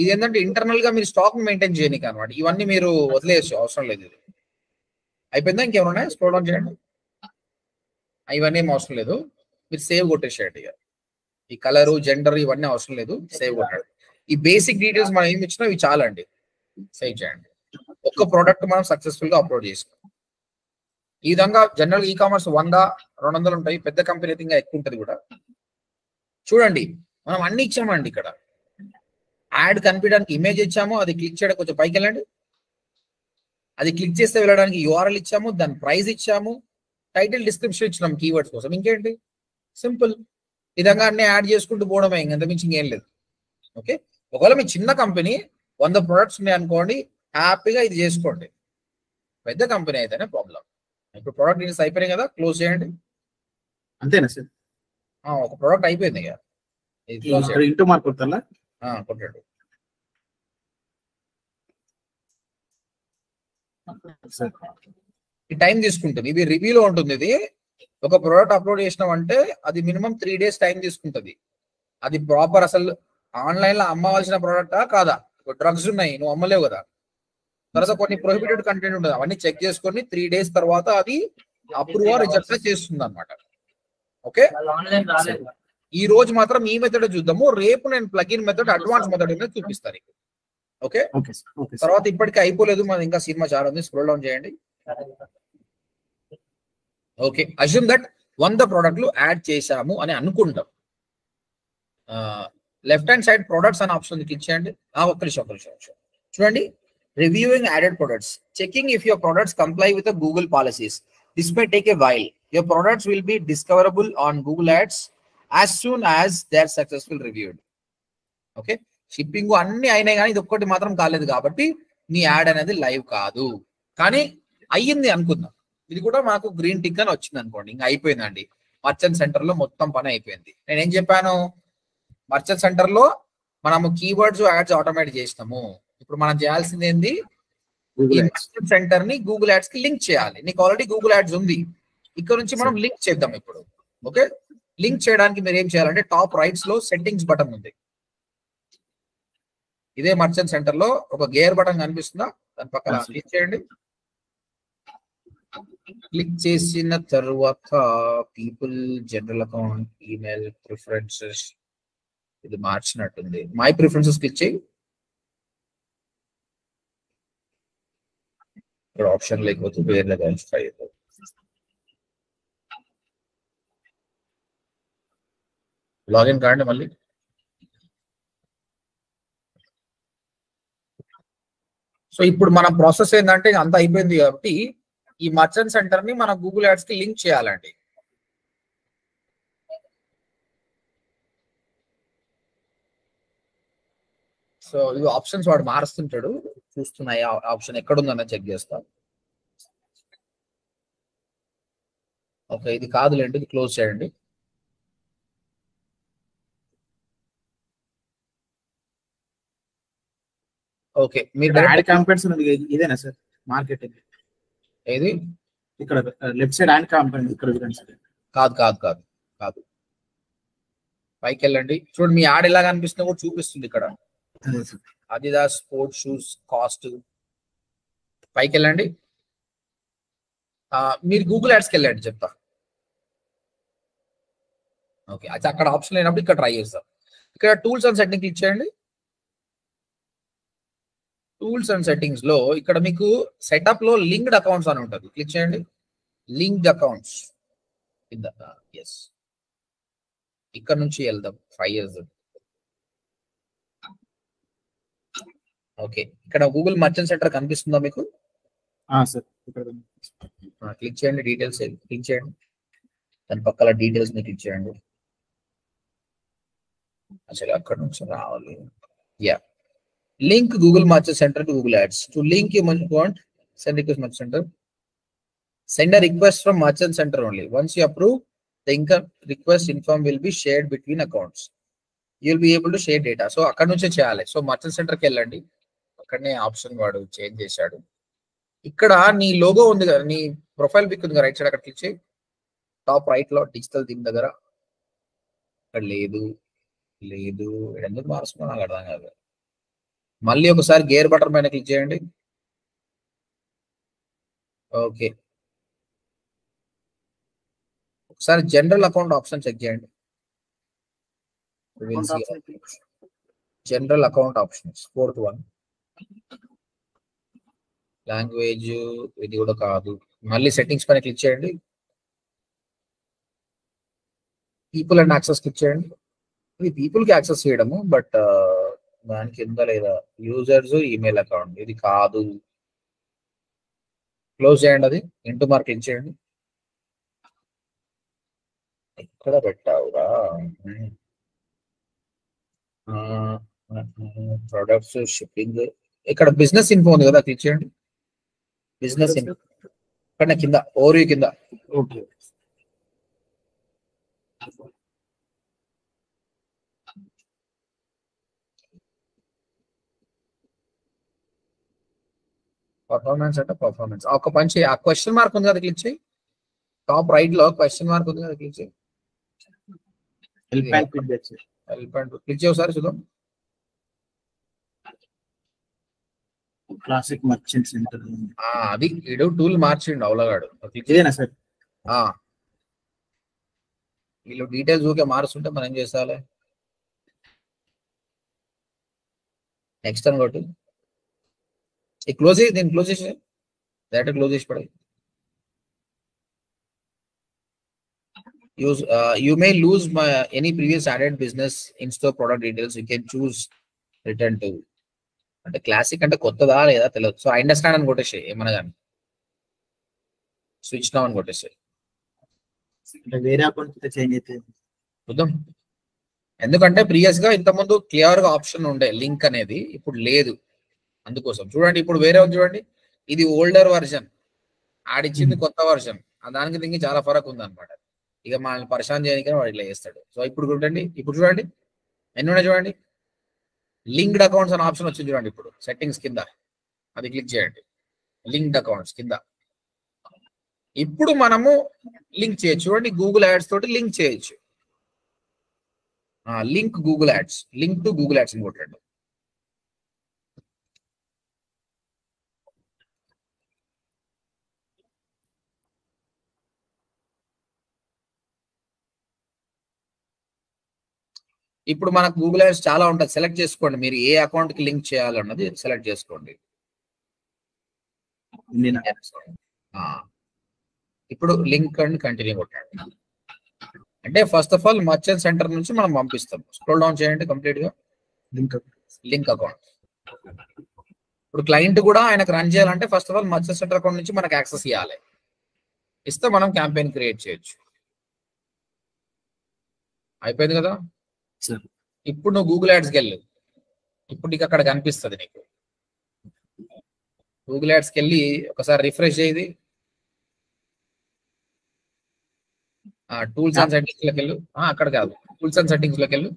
Speaker 1: ఇది ఏంటంటే ఇంటర్నల్ గా మీరు స్టాక్ మెయింటైన్ చేయడానికి అనమాట. ఇవన్నీ మీరు వదిలేయచ్చు, అవసరం లేదు. ఇది అయిపోయిందా? ఇంకేమన్నా స్క్రోల్ డౌన్ చేయండి. ఇవన్నీ ఏం అవసరం లేదు, మీరు సేవ్ కొట్టేసేయండి. ఇక ఈ కలరు, జెండర్ ఇవన్నీ అవసరం లేదు, సేవ్ కొట్టండి. ఈ బేసిక్ డీటెయిల్స్ మనం ఏమి ఇచ్చినా ఇవి చాలండి. సేవ్ చేయండి. ఒక్క ప్రోడక్ట్ మనం సక్సెస్ఫుల్ గా అప్లోడ్ చేసుకోండి. ఈ విధంగా జనరల్ ఈ కామర్స్ 100-200 ఉంటాయి. పెద్ద కంపెనీ అయితే ఇంకా ఎక్కువ ఉంటుంది కూడా. చూడండి మనం అన్ని ఇచ్చామండి. ఇక్కడ యాడ్ కనిపించడానికి ఇమేజ్ ఇచ్చాము, అది క్లిక్ చేయడం కొంచెం పైకి వెళ్ళండి. అది క్లిక్ చేస్తే వెళ్ళడానికి URL ఇచ్చాము, దాని ప్రైస్ ఇచ్చాము, టైటిల్, డిస్క్రిప్షన్ ఇచ్చినాం కీవర్డ్స్ కోసం. ఇంకేంటి, సింపుల్. ఈ విధంగా అన్ని యాడ్ చేసుకుంటూ పోవడమే, ఇంకంత మించి ఇంకేం లేదు. ఓకే, ఒకవేళ మీ చిన్న కంపెనీ 100 ప్రొడక్ట్స్ ఉన్నాయి అనుకోండి, హ్యాపీగా ఇది చేసుకోండి. పెద్ద కంపెనీ అయితేనే ప్రాబ్లం. ఇప్పుడు ప్రోడక్ట్ డీటెయిల్స్ అయిపోయినాయి కదా, క్లోజ్ చేయండి.
Speaker 2: అంతేనా సార్?
Speaker 1: ఒక ప్రోడక్ట్ అయిపోయింది కదా, ఇది క్లోజ్ చేయండి.
Speaker 2: ఇంటూ మార్క్ కొట్టాలా?
Speaker 1: కొట్టండి. ఈ టైం తీసుకుంటుంది, ఇది రివ్యూలో ఉంటుంది. ఇది ఒక ప్రోడక్ట్ అప్లోడ్ చేసినామంటే అది మినిమం 3 days టైం తీసుకుంటుంది. అది ప్రాపర్ అసలు ఆన్లైన్ లో అమ్మవలసిన ప్రోడక్టా కాదా? డ్రగ్స్ ఉన్నాయి, నువ్వు అమ్మలేవు కదా. తర్వాత కొన్ని ప్రొహిబిటెడ్ కంటెంట్ ఉంటుంది, అవన్నీ చెక్ చేసుకొని 3 days తర్వాత అది అప్రూవ్ రిజెక్ట్ చేస్తుంది అనమాట. ఓకే, ఈ రోజు మాత్రం ఈ మెథడ్ చూద్దాము. రేపు నేను ప్లగిన్ మెథడ్, అడ్వాన్స్ మెథడ్ అనేది చూపిస్తాను. ఓకే, తర్వాత ఇప్పటికీ అయిపోలేదు, మన ఇంకా సినిమా చాలా ఉంది. స్క్రోల్ డౌన్ చేయండి. ఓకే, అజ్యూమ్ దట్ 100 ప్రోడక్ట్లు యాడ్ చేశాము అని అనుకుంటాం. లెఫ్ట్ హ్యాండ్ సైడ్ ప్రొడక్ట్స్ అనే ఆప్షన్ క్లిక్ చేయండి. ఒక్క నిమిషం చూడండి. Reviewing added products. Checking if your products comply with the Google policies. This may take a while. Your products will be discoverable on Google Ads as soon as they are successfully reviewed. Okay. Shipping అన్ని అయినాయి కానీ ఇది ఒక్కటి మాత్రం కాలేదు కాబట్టి మీ add అనేది live కాదు. కానీ అయ్యింది అనుకుందాం, ఇది కూడా మాకు గ్రీన్ టిక్ అని వచ్చింది అనుకోండి, ఇంకా అయిపోయిందండి. మర్చెంట్ సెంటర్ లో మొత్తం పని అయిపోయింది. నేను ఏం చెప్పాను, మర్చెంట్ సెంటర్ లో మనము కీవర్డ్స్ యాడ్స్ ఆటోమేట్ చేసినాము. ఇప్పుడు మనం చేయాల్సింది ఏంది, ఈ
Speaker 2: గూగుల్ యాడ్స్.
Speaker 1: మర్చెంట్ సెంటర్ ని గూగుల్ యాడ్స్ కి లింక్ చేయాలి. నీకు ఆల్రెడీ గూగుల్ యాడ్స్ ఉంది, ఇక్కడ నుంచి మనం లింక్ చేద్దాం ఇప్పుడు. ఓకే, లింక్ చేయడానికి మీరు ఏం చేయాలంటే టాప్ రైట్స్ లో సెట్టింగ్స్ బటన్ ఉంది. ఇదే మర్చెంట్ సెంటర్ లో ఒక గేర్ బటన్ కనిపిస్తుందా, దాని పక్కన క్లిక్ చేయండి. క్లిక్ చేసిన తర్వాత people, general account, email, preferences, ఇది మార్చినట్టుంది. మై ప్రిఫరెన్సెస్ క్లిక్ చేయి. ఇక్కడ ఆప్షన్ లేకపోతే వేరే ట్రై చేద్దాం. లాగిన్ కాండి మళ్ళీ. సో ఇప్పుడు మన ప్రాసెస్ ఏంటంటే అంత అయిపోయింది కాబట్టి ఈ మర్చెంట్ సెంటర్ ని మన గూగుల్ యాడ్స్ కి లింక్ చేయాలండి. సో ఇవి ఆప్షన్స్ వాడు మారుస్తుంటాడు, చూస్తున్నాయి ఆప్షన్ ఎక్కడుందన్న చెక్ చేస్తా. ఓకే, ఇది కాదులేండి, ఇది క్లోజ్ చేయండి. ఓకే, మీరు
Speaker 2: యాడ్ కాంపెయిన్స్ ఇదేనా సార్ మార్కెటింగ్?
Speaker 1: ఏది
Speaker 2: ఇక్కడ లెఫ్ట్ సైడ్ యాడ్ కాంపెయిన్ ఇక్కడ చూడండి సార్.
Speaker 1: కాదు కాదు కాదు కాదు, పైకి వెళ్ళండి. చూడండి మీ యాడ్ ఎలా కనిపిస్తుందో కూడా చూపిస్తుంది ఇక్కడ. Adidas sports shoes cost. పైకి వెళ్ళండి, మీరు గూగుల్ యాడ్స్కి వెళ్ళండి చెప్తా. ఓకే, అది అక్కడ ఆప్షన్ లేనప్పుడు ఇక్కడ ట్రై చేస్తాం. ఇక్కడ టూల్స్ అండ్ సెట్టింగ్ క్లిక్ చేయండి. టూల్స్ అండ్ సెట్టింగ్స్ లో ఇక్కడ మీకు సెటప్ లో లింక్డ్ అకౌంట్స్ అని ఉంటుంది, క్లిక్ చేయండి. లింక్డ్ అకౌంట్స్ కింద, ఎస్, ఇక్కడ నుంచి వెళ్దాం 5 years. ఓకే, ఇక్కడ గూగుల్ మర్చెంట్ సెంటర్ కనిపిస్తుందా మీకు?
Speaker 2: సార్
Speaker 1: క్లిక్ చేయండి, డీటెయిల్స్ క్లిక్ చేయండి, దాని పక్కల డీటెయిల్స్ ని క్లిక్ చేయండి. అసలు అక్కడ నుంచి రావాలి. Yeah, link Google merchant centre to Google ads. To link you want send request merchant centre, send a request from merchant center only. Once you approve, the income request inform will be shared between accounts. You will be able to share data. So అక్కడ నుంచే చేయాలి. So merchant సెంటర్కి వెళ్ళండి, అక్కడనే option వాడు change చేశాడు. ఇక్కడ నీ లోగో ఉంది కదా, నీ ప్రొఫైల్ పిక్ ఉంది కదా రైట్ సైడ్, అక్కడ క్లిక్ చేయి. టాప్ రైట్ లో డిజిటల్ థీమ్ దగ్గర, అక్కడ లేదు లేదు, ఎందుకు మారుస్తున్నా నాకు అర్థం కాదు. మళ్ళీ ఒకసారి గేర్ బటన్ పైన క్లిక్ చేయండి. ఓకే, ఒకసారి జనరల్ అకౌంట్ ఆప్షన్ చెక్ చేయండి. General account options 4th one. Language ఇది కూడా కాదు. మళ్ళీ సెట్టింగ్స్ పైన క్లిక్ చేయండి. పీపుల్ అండ్ యాక్సెస్ క్లిక్ చేయండి. ఇది పీపుల్ కి యాక్సెస్ చేయడము, బట్ దానికి కింద లేదా యూజర్స్ ఈమెయిల్ అకౌంట్, ఇది కాదు. క్లోజ్ చేయండి, అది ఇంటూ మార్క్ క్లిక్ చేయండి. ఎక్కడ పెట్టావురా? ప్రొడక్ట్స్, షిప్పింగ్, ఇక్కడ బిజినెస్ ఇన్ఫో ఉంది కదా, క్లిక్ చేయండి. బిజినెస్ ఇన్ఫో ఇక్కడ కింద ఓవర్ కింద.
Speaker 2: ఓకే,
Speaker 1: పర్ఫార్మెన్స్ అంటే పర్ఫార్మెన్స్. ఒక పని చేయి, ఆ క్వశ్చన్ మార్క్ ఉంది కదా, క్లిక్ చేయి. టాప్ రైట్ లో క్వశ్చన్ మార్క్ ఉంది కదా, క్లిక్ చేయి. క్లిక్ చేయ ఒకసారి చూద్దాం.
Speaker 2: క్లాసిక్ మర్చెంట్ సెంటర్
Speaker 1: అది ఇడు టూల్ మార్చిండు అవలగాడు.
Speaker 2: ఇదేనా సార్?
Speaker 1: వీళ్ళు డీటెయిల్స్ ఊకే మారుస్తుంటే మనం ఏం చేసాలి? నెక్స్ట్ అని కొట్టి క్లోజ్ చేసి, దీన్ని క్లోజ్ చేసి డైరెక్ట్ క్లోజ్ చేసి పడాయి. You may lose any previous added business in-store product details. You can choose return to. అంటే క్లాసిక్ అంటే కొత్తదా లేదా తెలియదు. సో ఐ అండర్స్టాండ్ అని కొట్టేసాయి, ఏమన్నా కానీ స్విచ్ నౌ అని కొట్టేసాయి.
Speaker 2: వేరే అకౌంట్ చేంజ్ అయితే
Speaker 1: చూద్దాం. ఎందుకంటే ప్రీవియస్ గా ఇంతకుముందు క్లియర్ గా ఆప్షన్ ఉండే లింక్ అనేది, ఇప్పుడు లేదు. అందుకోసం చూడండి, ఇప్పుడు వేరే ఉంది చూడండి, ఇది ఓల్డర్ వర్షన్, ఆడిచ్చింది కొత్త వర్షన్. దానికి దీనికి చాలా ఫరక్ ఉంది అనమాట. ఇక మనల్ని పరిశాన్ చేయడానికి వాడు ఇట్లా చేస్తాడు. సో ఇప్పుడు చూడండి, ఇప్పుడు చూడండి ఎన్ని ఉన్నాయి చూడండి. లింక్డ్ అకౌంట్స్ అనే ఆప్షన్ వచ్చింది చూడండి ఇప్పుడు సెట్టింగ్స్ కింద, అది క్లిక్ చేయండి. లింక్డ్ అకౌంట్స్ కింద ఇప్పుడు మనము లింక్ చేయొచ్చు. చూడండి గూగుల్ యాడ్స్ తోటి లింక్ చేయొచ్చు. Link Google ads, link to Google ads కొట్టండి. ఇప్పుడు మనకు గూగుల్ యాడ్స్ చాలా ఉంటుంది, సెలెక్ట్ చేసుకోండి మీరు ఏ అకౌంట్ కి లింక్ చేయాలన్నది సెలెక్ట్ చేసుకోండి. ఇప్పుడు లింక్ అండ్ కంటిన్యూ కొట్టండి. అంటే first of all merchant centre నుంచి మనం పంపిస్తాం. స్క్రోల్ డౌన్ చేయండి కంప్లీట్ గా, లింక్ అకౌంట్. ఇప్పుడు క్లయింట్ కూడా ఆయనకు రన్ చేయాలంటే first of all merchant centre account నుంచి మనకు యాక్సెస్ ఇవ్వాలి. ఇస్తే మనం క్యాంపెయిన్ క్రియేట్ చేయొచ్చు. అయిపోయింది కదా. ఇప్పుడు నువ్వు గూగుల్ యాడ్స్కి వెళ్ళు. ఇప్పుడు నీకు అక్కడ కనిపిస్తుంది. నీకు గూగుల్ యాడ్స్కి వెళ్ళి ఒకసారి రిఫ్రెష్ చేయది. టూల్స్ అండ్ సెట్టింగ్స్ లోకి వెళ్ళు. అక్కడ కాదు, టూల్స్ అండ్ సెట్టింగ్స్ లోకి వెళ్ళు.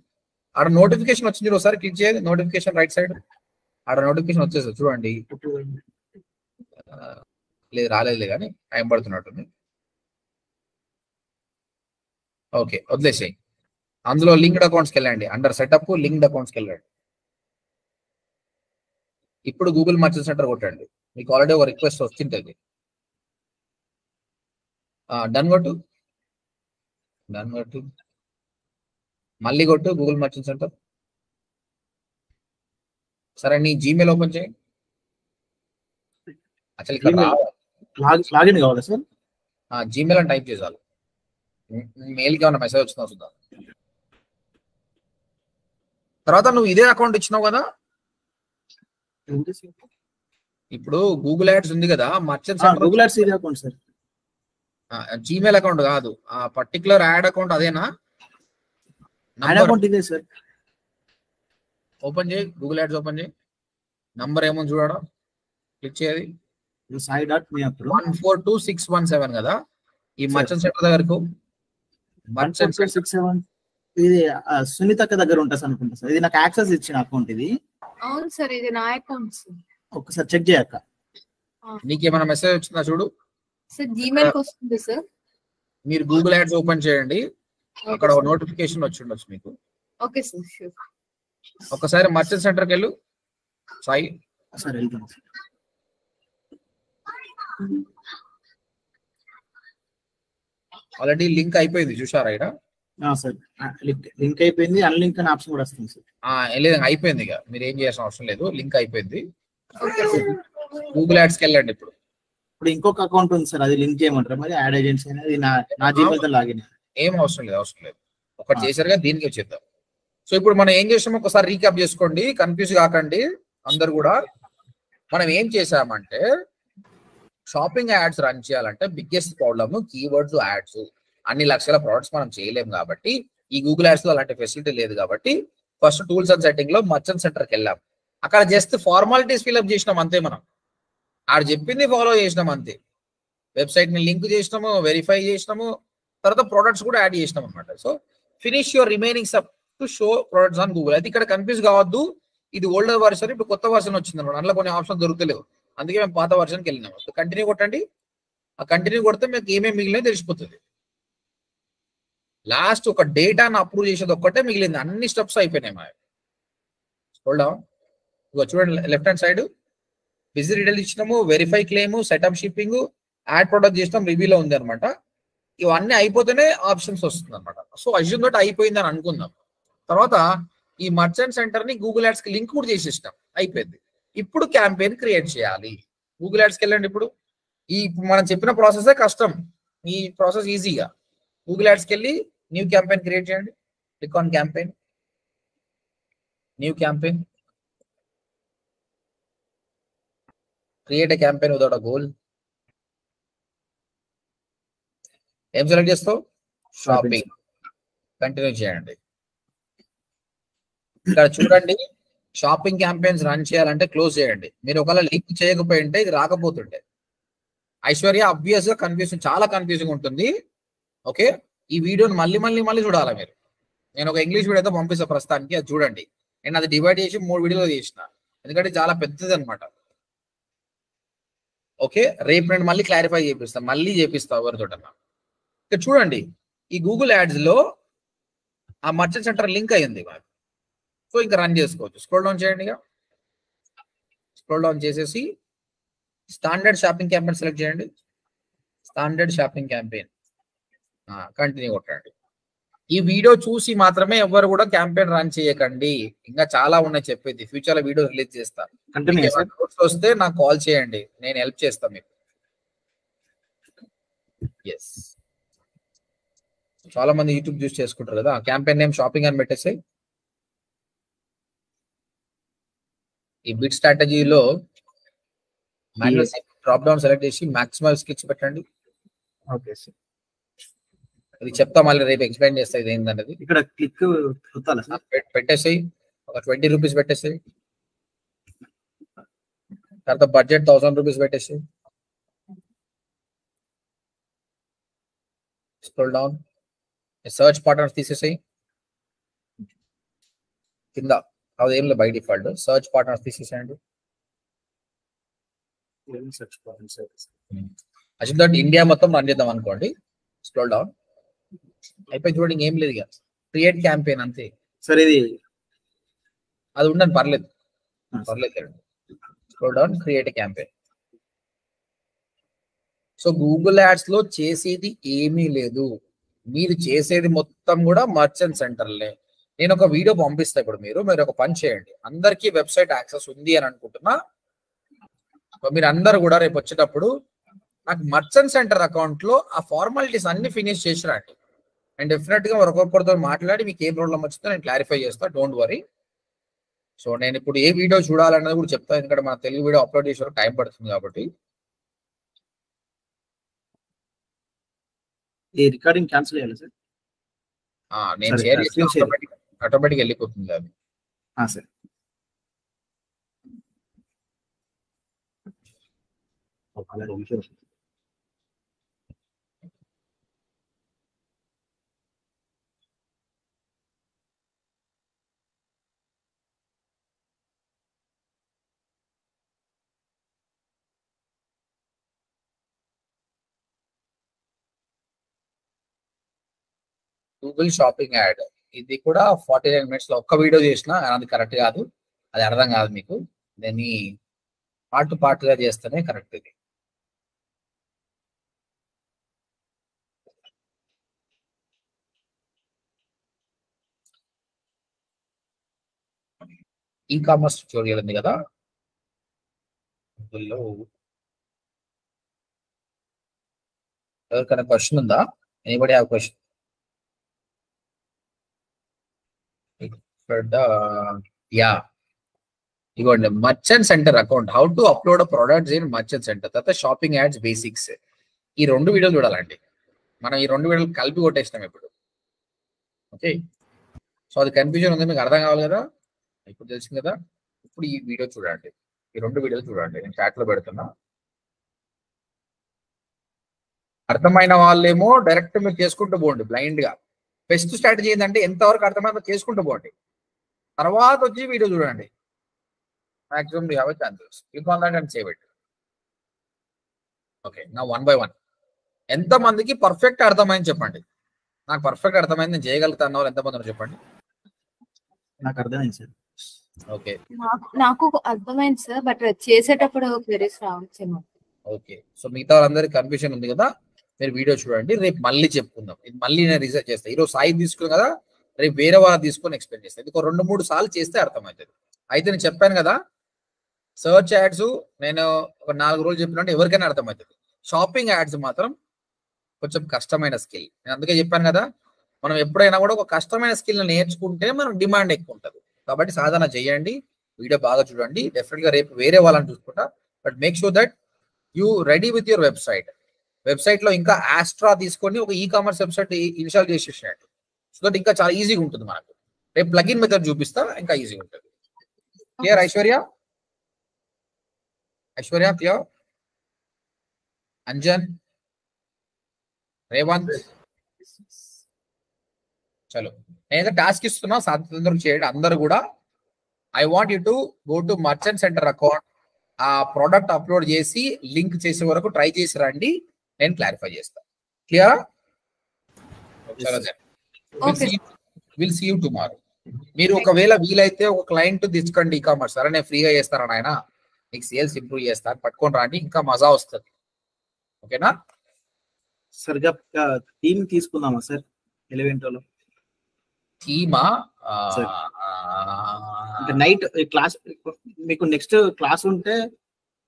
Speaker 1: ఆడ నోటిఫికేషన్ వచ్చింది, ఒకసారి క్లిక్ చేయదు. నోటిఫికేషన్ రైట్ సైడ్ ఆడ నోటిఫికేషన్ వచ్చేస్తుంది చూడండి. లేదు రాలేదు కానీ టైం పడుతున్నట్టుంది. ఓకే వదిలేసేయి. అందులో లింక్డ్ అకౌంట్స్కి వెళ్ళండి. అండర్ సెటప్ లింక్డ్ అకౌంట్స్కి వెళ్ళండి. ఇప్పుడు గూగుల్ మర్చెంట్ సెంటర్ కొట్టండి. మీకు ఆల్రెడీ ఒక రిక్వెస్ట్ వచ్చింటుంది. డన్ కొట్టు, డన్ కొట్టు, మళ్ళీ కొట్టు గూగుల్ మర్చెంట్ సెంటర్. సరే నీ జీమెయిల్ ఓపెన్ చేయి. అసలు ఇక్కడ
Speaker 2: లాగిన్ కావాలా సార్?
Speaker 1: జీమెయిల్ అని టైప్ చేయాలి. మెయిల్కి ఏమైనా మెసేజ్ వచ్చిందో చూద్దాం. తర్వాత నువ్వు ఇదే అకౌంట్ ఇచ్చినావు కదా. ఇప్పుడు గూగుల్ యాడ్స్ ఉంది కదా, మర్చెంట్ సెంటర్
Speaker 2: గూగుల్ యాడ్స్ ఇదే అకౌంట్ సార్.
Speaker 1: జీమెయిల్ అకౌంట్ కాదు, ఆ పర్టికులర్ యాడ్ అకౌంట్ అదేనా?
Speaker 2: అకౌంట్ ఇదే సార్.
Speaker 1: ఓపెన్ చేయి, గూగుల్ యాడ్స్ ఓపెన్ చేయి. నంబర్ ఏమో చూడడం, క్లిక్ చేయాలి. 142617 కదా. ఈ మర్చెంట్ సెంటర్ దగ్గరకు మర్చెంట్
Speaker 2: 667 ఇది సునీతక్క దగ్గర ఉంటుంది అనుకుంటా సార్. ఇది నాకు యాక్సెస్ ఇచ్చిన అకౌంట్ ఇది.
Speaker 3: అవును సార్, ఇది నా అకౌంట్.
Speaker 2: ఒకసారి చెక్ చేయక్క.
Speaker 1: నీకేమైనా మెసేజ్ వచ్చిందా చూడు.
Speaker 3: సార్ జీమెయిల్ కి వస్తుంది సార్.
Speaker 1: మీరు గూగుల్ యాడ్స్ ఓపెన్ చేయండి, అక్కడ నోటిఫికేషన్ వచ్చి ఉండొచ్చు మీకు.
Speaker 3: Okay sir, sure.
Speaker 1: ఒకసారి మర్చెంట్ సెంటర్కి వెళ్ళు సాయి.
Speaker 2: సార్ వెళ్తాను.
Speaker 1: ఆల్రెడీ లింక్ అయిపోయింది చూసారా ఇక్కడ.
Speaker 2: సార్ లింక్ అయిపోయింది, అన్లింక్ అనే ఆప్షన్ కూడా వస్తుంది సార్.
Speaker 1: లేదు అయిపోయింది, ఇక మీరు ఏం చేయాల్సిన అవసరం లేదు, లింక్ అయిపోయింది. గూగుల్ యాడ్స్కి వెళ్ళండి. ఇప్పుడు
Speaker 2: ఇంకొక అకౌంట్ ఉంది సార్, అది లింక్ చేయమంటారా మరి? యాడ్ ఏజెన్సీ అనేది నా జీమెయిల్ తో లాగిన్.
Speaker 1: ఏం అవసరం లేదు. ఒకటి చేశారుగా, దీనికి వచ్చేద్దాం. సో ఇప్పుడు మనం ఏం చేసామో ఒకసారి రీక్యాప్ చేసుకోండి, కన్ఫ్యూజ్ కాకండి అందరు కూడా. మనం ఏం చేసామంటే షాపింగ్ యాడ్స్ రన్ చేయాలంటే బిగ్గెస్ట్ ప్రాబ్లమ్ కీవర్డ్స్, యాడ్స్. అన్ని లక్షల ప్రొడక్ట్స్ మనం చేయలేము కాబట్టి, ఈ గూగుల్ యాడ్స్ లో అలాంటి ఫెసిలిటీ లేదు కాబట్టి ఫస్ట్ టూల్స్ అండ్ సెట్టింగ్ లో మర్చెంట్ సెంటర్కి వెళ్ళాం. అక్కడ జస్ట్ ఫార్మాలిటీస్ ఫిల్అప్ చేసినాం అంతే. మనం ఆడ చెప్పింది ఫాలో చేసినాం అంతే. వెబ్సైట్ ని లింక్ చేసినాము, వెరిఫై చేసినాము, తర్వాత ప్రొడక్ట్స్ కూడా యాడ్ చేసినాం అనమాట. So finish your remaining sub to show products on Google. అయితే ఇక్కడ కన్ఫ్యూజ్ కావద్దు, ఇది ఓల్డర్ వర్షన్, ఇప్పుడు కొత్త వర్షన్ వచ్చింది అనమాట. అందులో కొన్ని ఆప్షన్ దొరుకుతలేవు, అందుకే మేము పాత వర్షన్కి వెళ్ళినాము. కంటిన్యూ కొట్టండి. ఆ కంటిన్యూ కొడితే మీకు ఏమేమి మిగిలినో తెలిసిపోతుంది. లాస్ట్ ఒక డేటాను అప్రూవ్ చేసేది ఒక్కటే మిగిలింది, అన్ని స్టెప్స్ అయిపోయినాయి మా. స్క్రోల్ డౌన్, ఇగో చూడండి left hand side busy details ఇచ్చినాము, verify claim, setup shipping, add product చేసినాం, రివ్యూలో ఉంది అనమాట. ఇవన్నీ అయిపోతేనే ఆప్షన్స్ వస్తుంది అనమాట. సో అజ్యూమ్ తోటి అయిపోయింది అని అనుకుందాం. తర్వాత ఈ మర్చెంట్ సెంటర్ ని గూగుల్ యాడ్స్ కి లింక్ కూడా చేసేసినాం, అయిపోయింది. ఇప్పుడు క్యాంపెయిన్ క్రియేట్ చేయాలి. గూగుల్ యాడ్స్కి వెళ్ళండి. ఇప్పుడు ఈ మనం చెప్పిన ప్రాసెసే కష్టం, ఈ ప్రాసెస్ ఈజీగా. గూగుల్ యాడ్స్కి వెళ్ళి న్యూ క్యాంపెయిన్ క్రియేట్ చేయండి. Click on campaign, new campaign, create a campaign without a goal. ఏం సెలెక్ట్ చేస్తావు? షాపింగ్. కంటిన్యూ చేయండి. ఇక్కడ చూడండి, షాపింగ్ క్యాంపెయిన్స్ రన్ చేయాలంటే క్లోజ్ చేయండి. మీరు ఒకవేళ లింక్ చేయకపోయింటే ఇది రాకపోతుండే. ఐశ్వర్య అబ్వియస్ గా కన్ఫ్యూజన్, చాలా కన్ఫ్యూజింగ్ ఉంటుంది. ఓకే, ఈ వీడియోని మళ్ళీ చూడాలి మీరు. నేను ఒక ఇంగ్లీష్ వీడియోతో పంపిస్తాను ప్రస్తుతానికి, అది చూడండి. నేను అది డివైడ్ చేసి 3 వీడియోలు చేసిన, ఎందుకంటే చాలా పెద్దది అనమాట. ఓకే, రేపు నేను మళ్ళీ క్లారిఫై చేపిస్తాను, మళ్ళీ చేపిస్తా ఎవరితోటన్నా. ఇక్కడ చూడండి, ఈ గూగుల్ యాడ్స్ లో ఆ మర్చెంట్ సెంటర్ లింక్ అయ్యింది మనకి. సో ఇంకా రన్ చేసుకోవచ్చు. స్క్రోల్ డౌన్ చేయండి. ఇక స్క్రోల్ డౌన్ చేసేసి స్టాండర్డ్ షాపింగ్ క్యాంపెయిన్ సెలెక్ట్ చేయండి. స్టాండర్డ్ షాపింగ్ క్యాంపెయిన్ కంటిన్యూ కొట్టండి. ఈ వీడియో చూసి మాత్రమే ఎవరు కూడా క్యాంపెయిన్ రన్ చేయకండి, ఇంకా చాలా ఉన్నాయి చెప్పేది. ఫ్యూచర్ లో వీడియో రిలీజ్ చేస్తాను. వస్తే నాకు కాల్ చేయండి, నేను హెల్ప్ చేస్తాను మీకు. ఎస్, చాలా మంది యూట్యూబ్ చూస్ చేసుకుంటారు కదా. క్యాంపెయిన్ నేమ్ షాపింగ్ అని పెట్టేసి ఈ బిట్ స్ట్రాటజీలో మాన్యువల్ డ్రాప్ డౌన్ సెలెక్ట్ చేసి మాక్సిమం స్కిల్స్ పెట్టండి.
Speaker 2: ఓకే సార్,
Speaker 1: ఇది చెప్తా, మళ్ళీ రేపు ఎక్స్ప్లెయిన్ చేస్తా ఇది ఏంటనేది.
Speaker 2: ఇక్కడ క్లిక్
Speaker 1: పెట్టేసి ఒక 20 రూపీస్ పెట్టేసి, తర్వాత బడ్జెట్ 1000 రూపీస్ పెట్టేసి, స్క్రోల్ డౌన్, సర్చ్ పార్ట్నర్స్ తీసేసాయి కింద. అది ఏం లేదు, బై డిఫాల్ట్ సర్చ్ పార్ట్నర్స్ తీసేసేయండి. అసలు ఇండియా మొత్తం రన్ చేద్దాం అనుకోండి. స్క్రోల్ డౌన్ అయిపోయి చూడండి, ఇంకేం లేదు ఇక క్రియేట్ క్యాంపెయిన్ అంతే.
Speaker 2: సరే, ఇది
Speaker 1: అది ఉండని పర్లేదు. Scroll down, create campaign. So Google ads లో చేసేది ఏమీ లేదు, మీరు చేసేది మొత్తం కూడా మర్చెంట్ సెంటర్లే. నేను ఒక వీడియో పంపిస్తా, ఇప్పుడు మీరు ఒక పని చేయండి. అందరికీ వెబ్సైట్ యాక్సెస్ ఉంది అని అనుకుంటున్నా, మీరు అందరు కూడా రేపు వచ్చేటప్పుడు నాకు మర్చెంట్ సెంటర్ అకౌంట్ లో ఆ ఫార్మాలిటీస్ అన్ని ఫినిష్ చేసి రండి. అండ్ డెఫినెట్ గా ఒక్కొక్కరితో మాట్లాడి మీకు ఏ ప్రాబ్లం వచ్చిందో నేను క్లారిఫై చేస్తా, డోంట్ వరీ. సో నేను ఇప్పుడు ఏ వీడియో చూడాలన్నది కూడా చెప్తాను, ఎందుకంటే మన తెలుగు వీడియో అప్లోడ్ చేసే టైం పడుతుంది కాబట్టి.
Speaker 2: ఈ రికార్డింగ్ క్యాన్సిల్ చేయాలి సార్?
Speaker 1: నేను షేర్ చేస్తే ఆటోమేటిక్ వెళ్ళిపోతుంది అది.
Speaker 2: సార్,
Speaker 1: గూగుల్ షాపింగ్ యాడ్ ఇది కూడా 49 minutes లో ఒక్క వీడియో చేసినా అది కరెక్ట్ కాదు, అది అర్థం కాదు మీకు. దాన్ని పార్ట్గా చేస్తేనే కరెక్ట్. ఇది ఈ కామర్స్ ట్యూటోరియల్ ఉంది కదా గూగుల్లో, ఎవరికైనా క్వశ్చన్ ఉందా? Anybody have question? ఇగోండి, merchant centre account, how to upload products in merchant center, తర్వాత షాపింగ్ యాడ్స్ బేసిక్స్. ఈ 2 వీడియోలు చూడాలండి. మనం ఈ 2 వీడియోలు కలిపి కొట్టేస్తాం ఇప్పుడు. ఓకే, సో అది కన్ఫ్యూజన్ ఉంది, మీకు అర్థం కావాలి కదా, ఇప్పుడు తెలిసింది కదా. ఇప్పుడు ఈ వీడియో చూడండి, ఈ 2 వీడియోలు చూడండి, నేను చాట్ లో పెడుతున్నా. అర్థమైన వాళ్ళేమో డైరెక్ట్ మీరు చేసుకుంటూ పోండి బ్లైండ్ గా. బెస్ట్ స్ట్రాటజీ ఏంటంటే ఎంతవరకు అర్థమైందో చేసుకుంటూ పోండి, తర్వాత వచ్చి వీడియో చూడండి. Maximum you have a chances, click on that and save it. Okay, నా 1 by 1 ఎంతమందికి పర్ఫెక్ట్ అర్థమైంది చెప్పండి. నాకు పర్ఫెక్ట్ అర్థమైంది, నేను చేయగలుగుతా అన్న వాళ్ళు ఎంతమంది చెప్పండి.
Speaker 2: నాకు అర్థమైంది సార్.
Speaker 1: ఓకే,
Speaker 3: నాకు అర్థమైంది సార్, బట్ చేసేటప్పుడు క్వెరీస్ రావచ్చేమో.
Speaker 1: ఓకే, సో మిగతా వాళ్ళందరికీ కన్ఫ్యూజన్ ఉంది కదా, మీరు వీడియో చూడండి. రేపు మళ్ళీ చెప్పుకుందాం, ఇది మళ్ళీ నేను రీసెర్చ్ చేస్తాను. ఈరోజు సాయి తీసుకున్నాను కదా, రేపు వేరే వాళ్ళు తీసుకొని ఎక్స్ప్లెయిన్ చేస్తాను. ఇది 2-3 సార్లు చేస్తే అర్థమవుతుంది. అయితే నేను చెప్పాను కదా, సర్చ్ యాడ్స్ నేను ఒక 4 రోజులు చెప్పినట్టు ఎవరికైనా అర్థమవుతుంది. షాపింగ్ యాడ్స్ మాత్రం కొంచెం కష్టమైన స్కిల్. నేను అందుకే చెప్పాను కదా, మనం ఎప్పుడైనా కూడా ఒక కష్టమైన స్కిల్ నేర్చుకుంటే మనం డిమాండ్ ఎక్కువ ఉంటుంది. కాబట్టి సాధన చేయండి, వీడియో బాగా చూడండి. డెఫినెట్గా రేపు వేరే వాళ్ళని చూసుకుంటా, but make sure that you ready with your website. వెబ్సైట్లో ఇంకా ఆస్ట్రా తీసుకొని ఒక ఈ కామర్స్ వెబ్సైట్ ఇన్స్టాల్ చేసేసినట్టు, సో దట్ ఇంకా చాలా ఈజీగా ఉంటుంది మనకు. రేపు ప్లగిన్ మెథడ్ చూపిస్తా, ఇంకా ఈజీగా ఉంటుంది. క్లియర్ ఐశ్వర్య? ఐశ్వర్య క్లియర్? అంజన్, రేవంత్, చలో నేనైతే టాస్క్ ఇస్తున్నా, సాధ్యతంగా చేయండి అందరు కూడా. I want you to go to merchant centre account, ఆ ప్రోడక్ట్ అప్లోడ్ చేసి లింక్ చేసే వరకు ట్రై చేసి రండి, నేను క్లారిఫై చేస్తాను. Clear? Will see you tomorrow. మీరు ఒకవేళ వీలైతే ఒక క్లయింట్ తెచ్చుకోండి ఈకామర్స్, సరే నేను ఫ్రీగా చేస్తాను ఆయన, మీకు సేల్స్ ఇంప్రూవ్ చేస్తాను, పట్టుకొని రాండి, ఇంకా మజా వస్తుంది. ఓకేనా?
Speaker 2: సరిగా టీమ్ తీసుకుందామా సార్ ఎలివెంటోలో?
Speaker 1: టీమా?
Speaker 2: అంటే నైట్ క్లాస్ మీకు నెక్స్ట్ క్లాస్ ఉంటే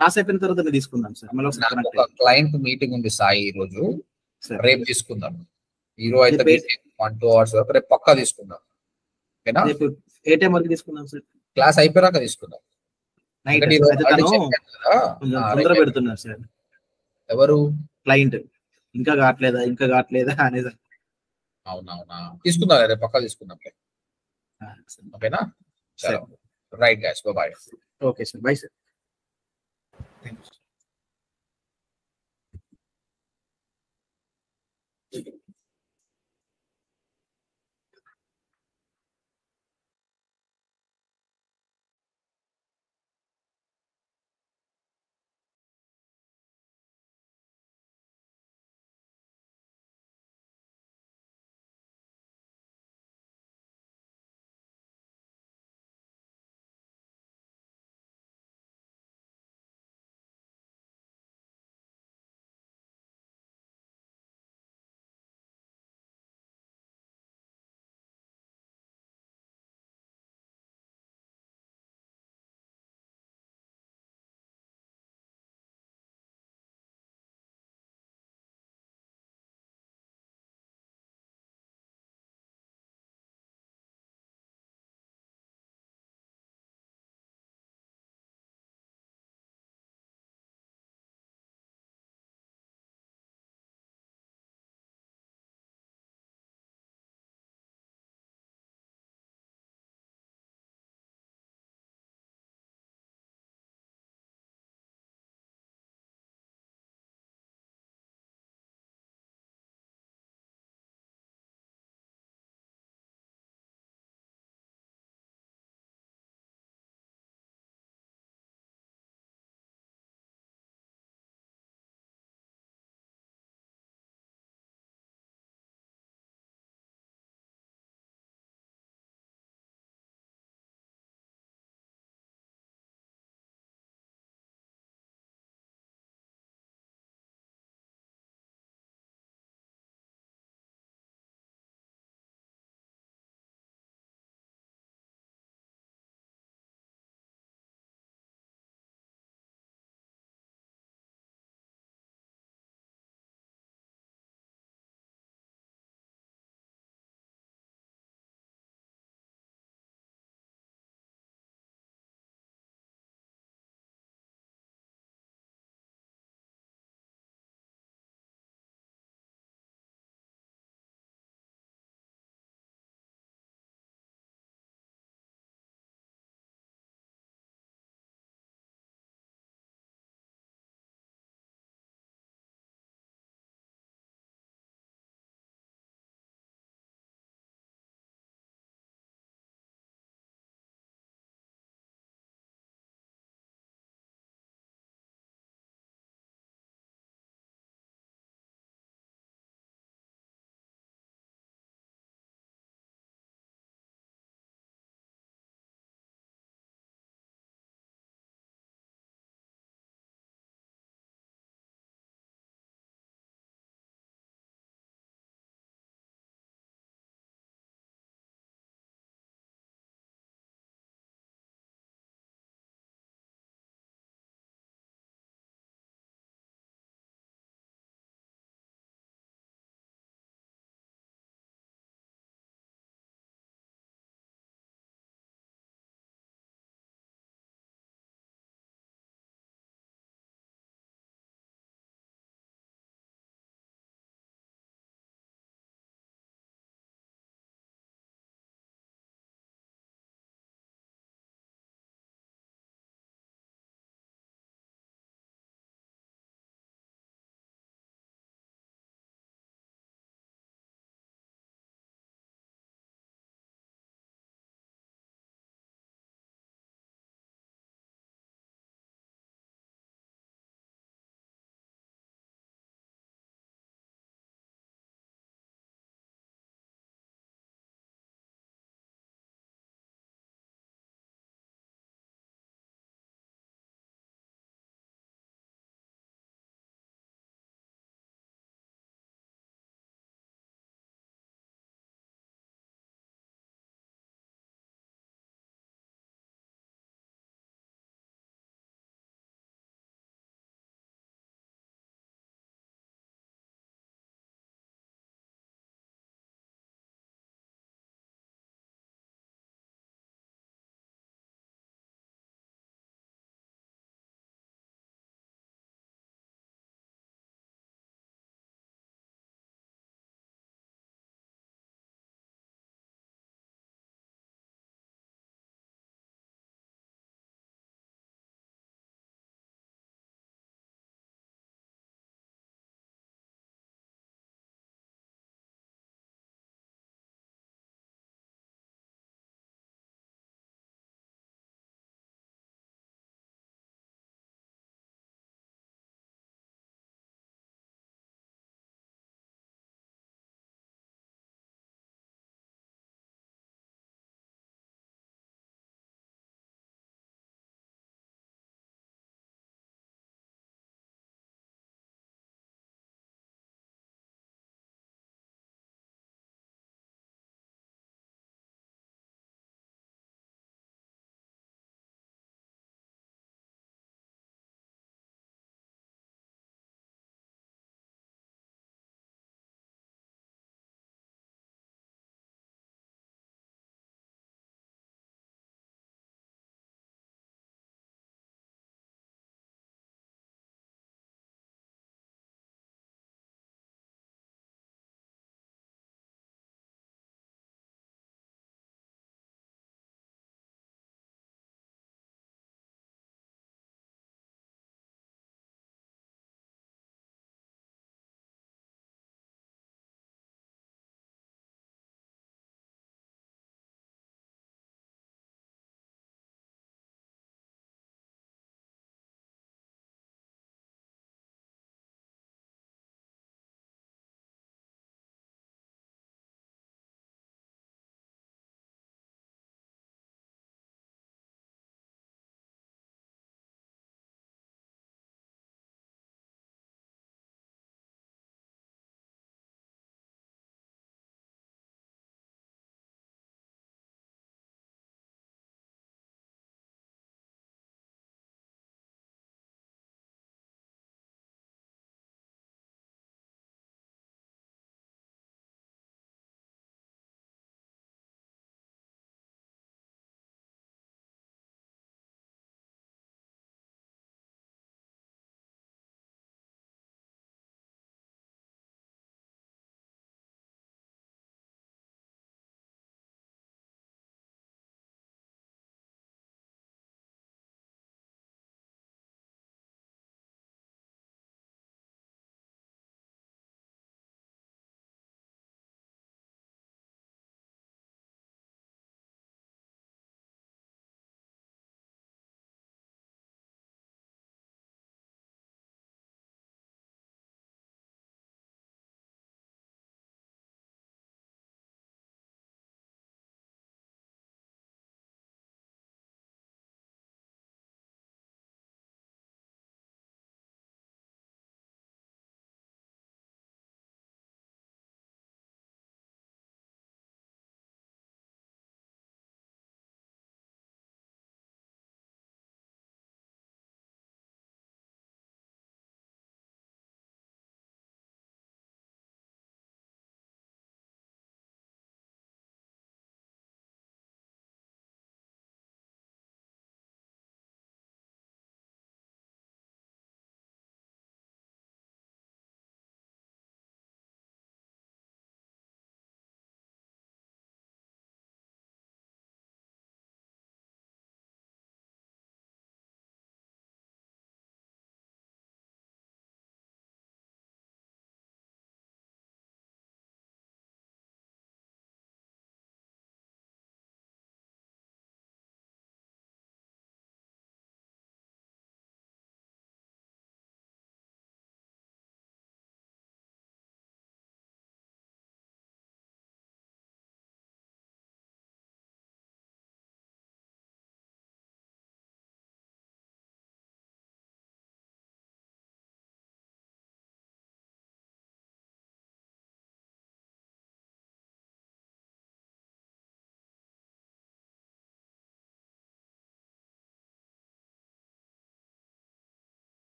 Speaker 2: క్లాస్ అయిపోయిన తర్వాత తీసుకుందాం సార్.
Speaker 1: ఒక క్లయింట్ మీటింగ్ ఉంది సాయి ఈ రోజు, రేపు తీసుకుందాం. ఈ రోజు అయితే 1-2 hours వరకు, రేపు పక్కా తీసుకుందాం. ఓకేనా?
Speaker 2: ఏ టైం వరకు తీసుకుందాం సార్?
Speaker 1: క్లాస్ అయిపోయాక తీసుకుందాం.
Speaker 2: నైట్ తొందర పెడుతున్నారు సార్.
Speaker 1: ఎవరు? క్లయింట్.
Speaker 2: ఇంకా కావట్లేదా అనేది.
Speaker 1: అవునవునా, తీసుకుందాం, రేపు పక్కా తీసుకుందాం. ఓకేనా? చలో, right guys, bye.
Speaker 2: Okay sir, bye sir.
Speaker 1: Thank you.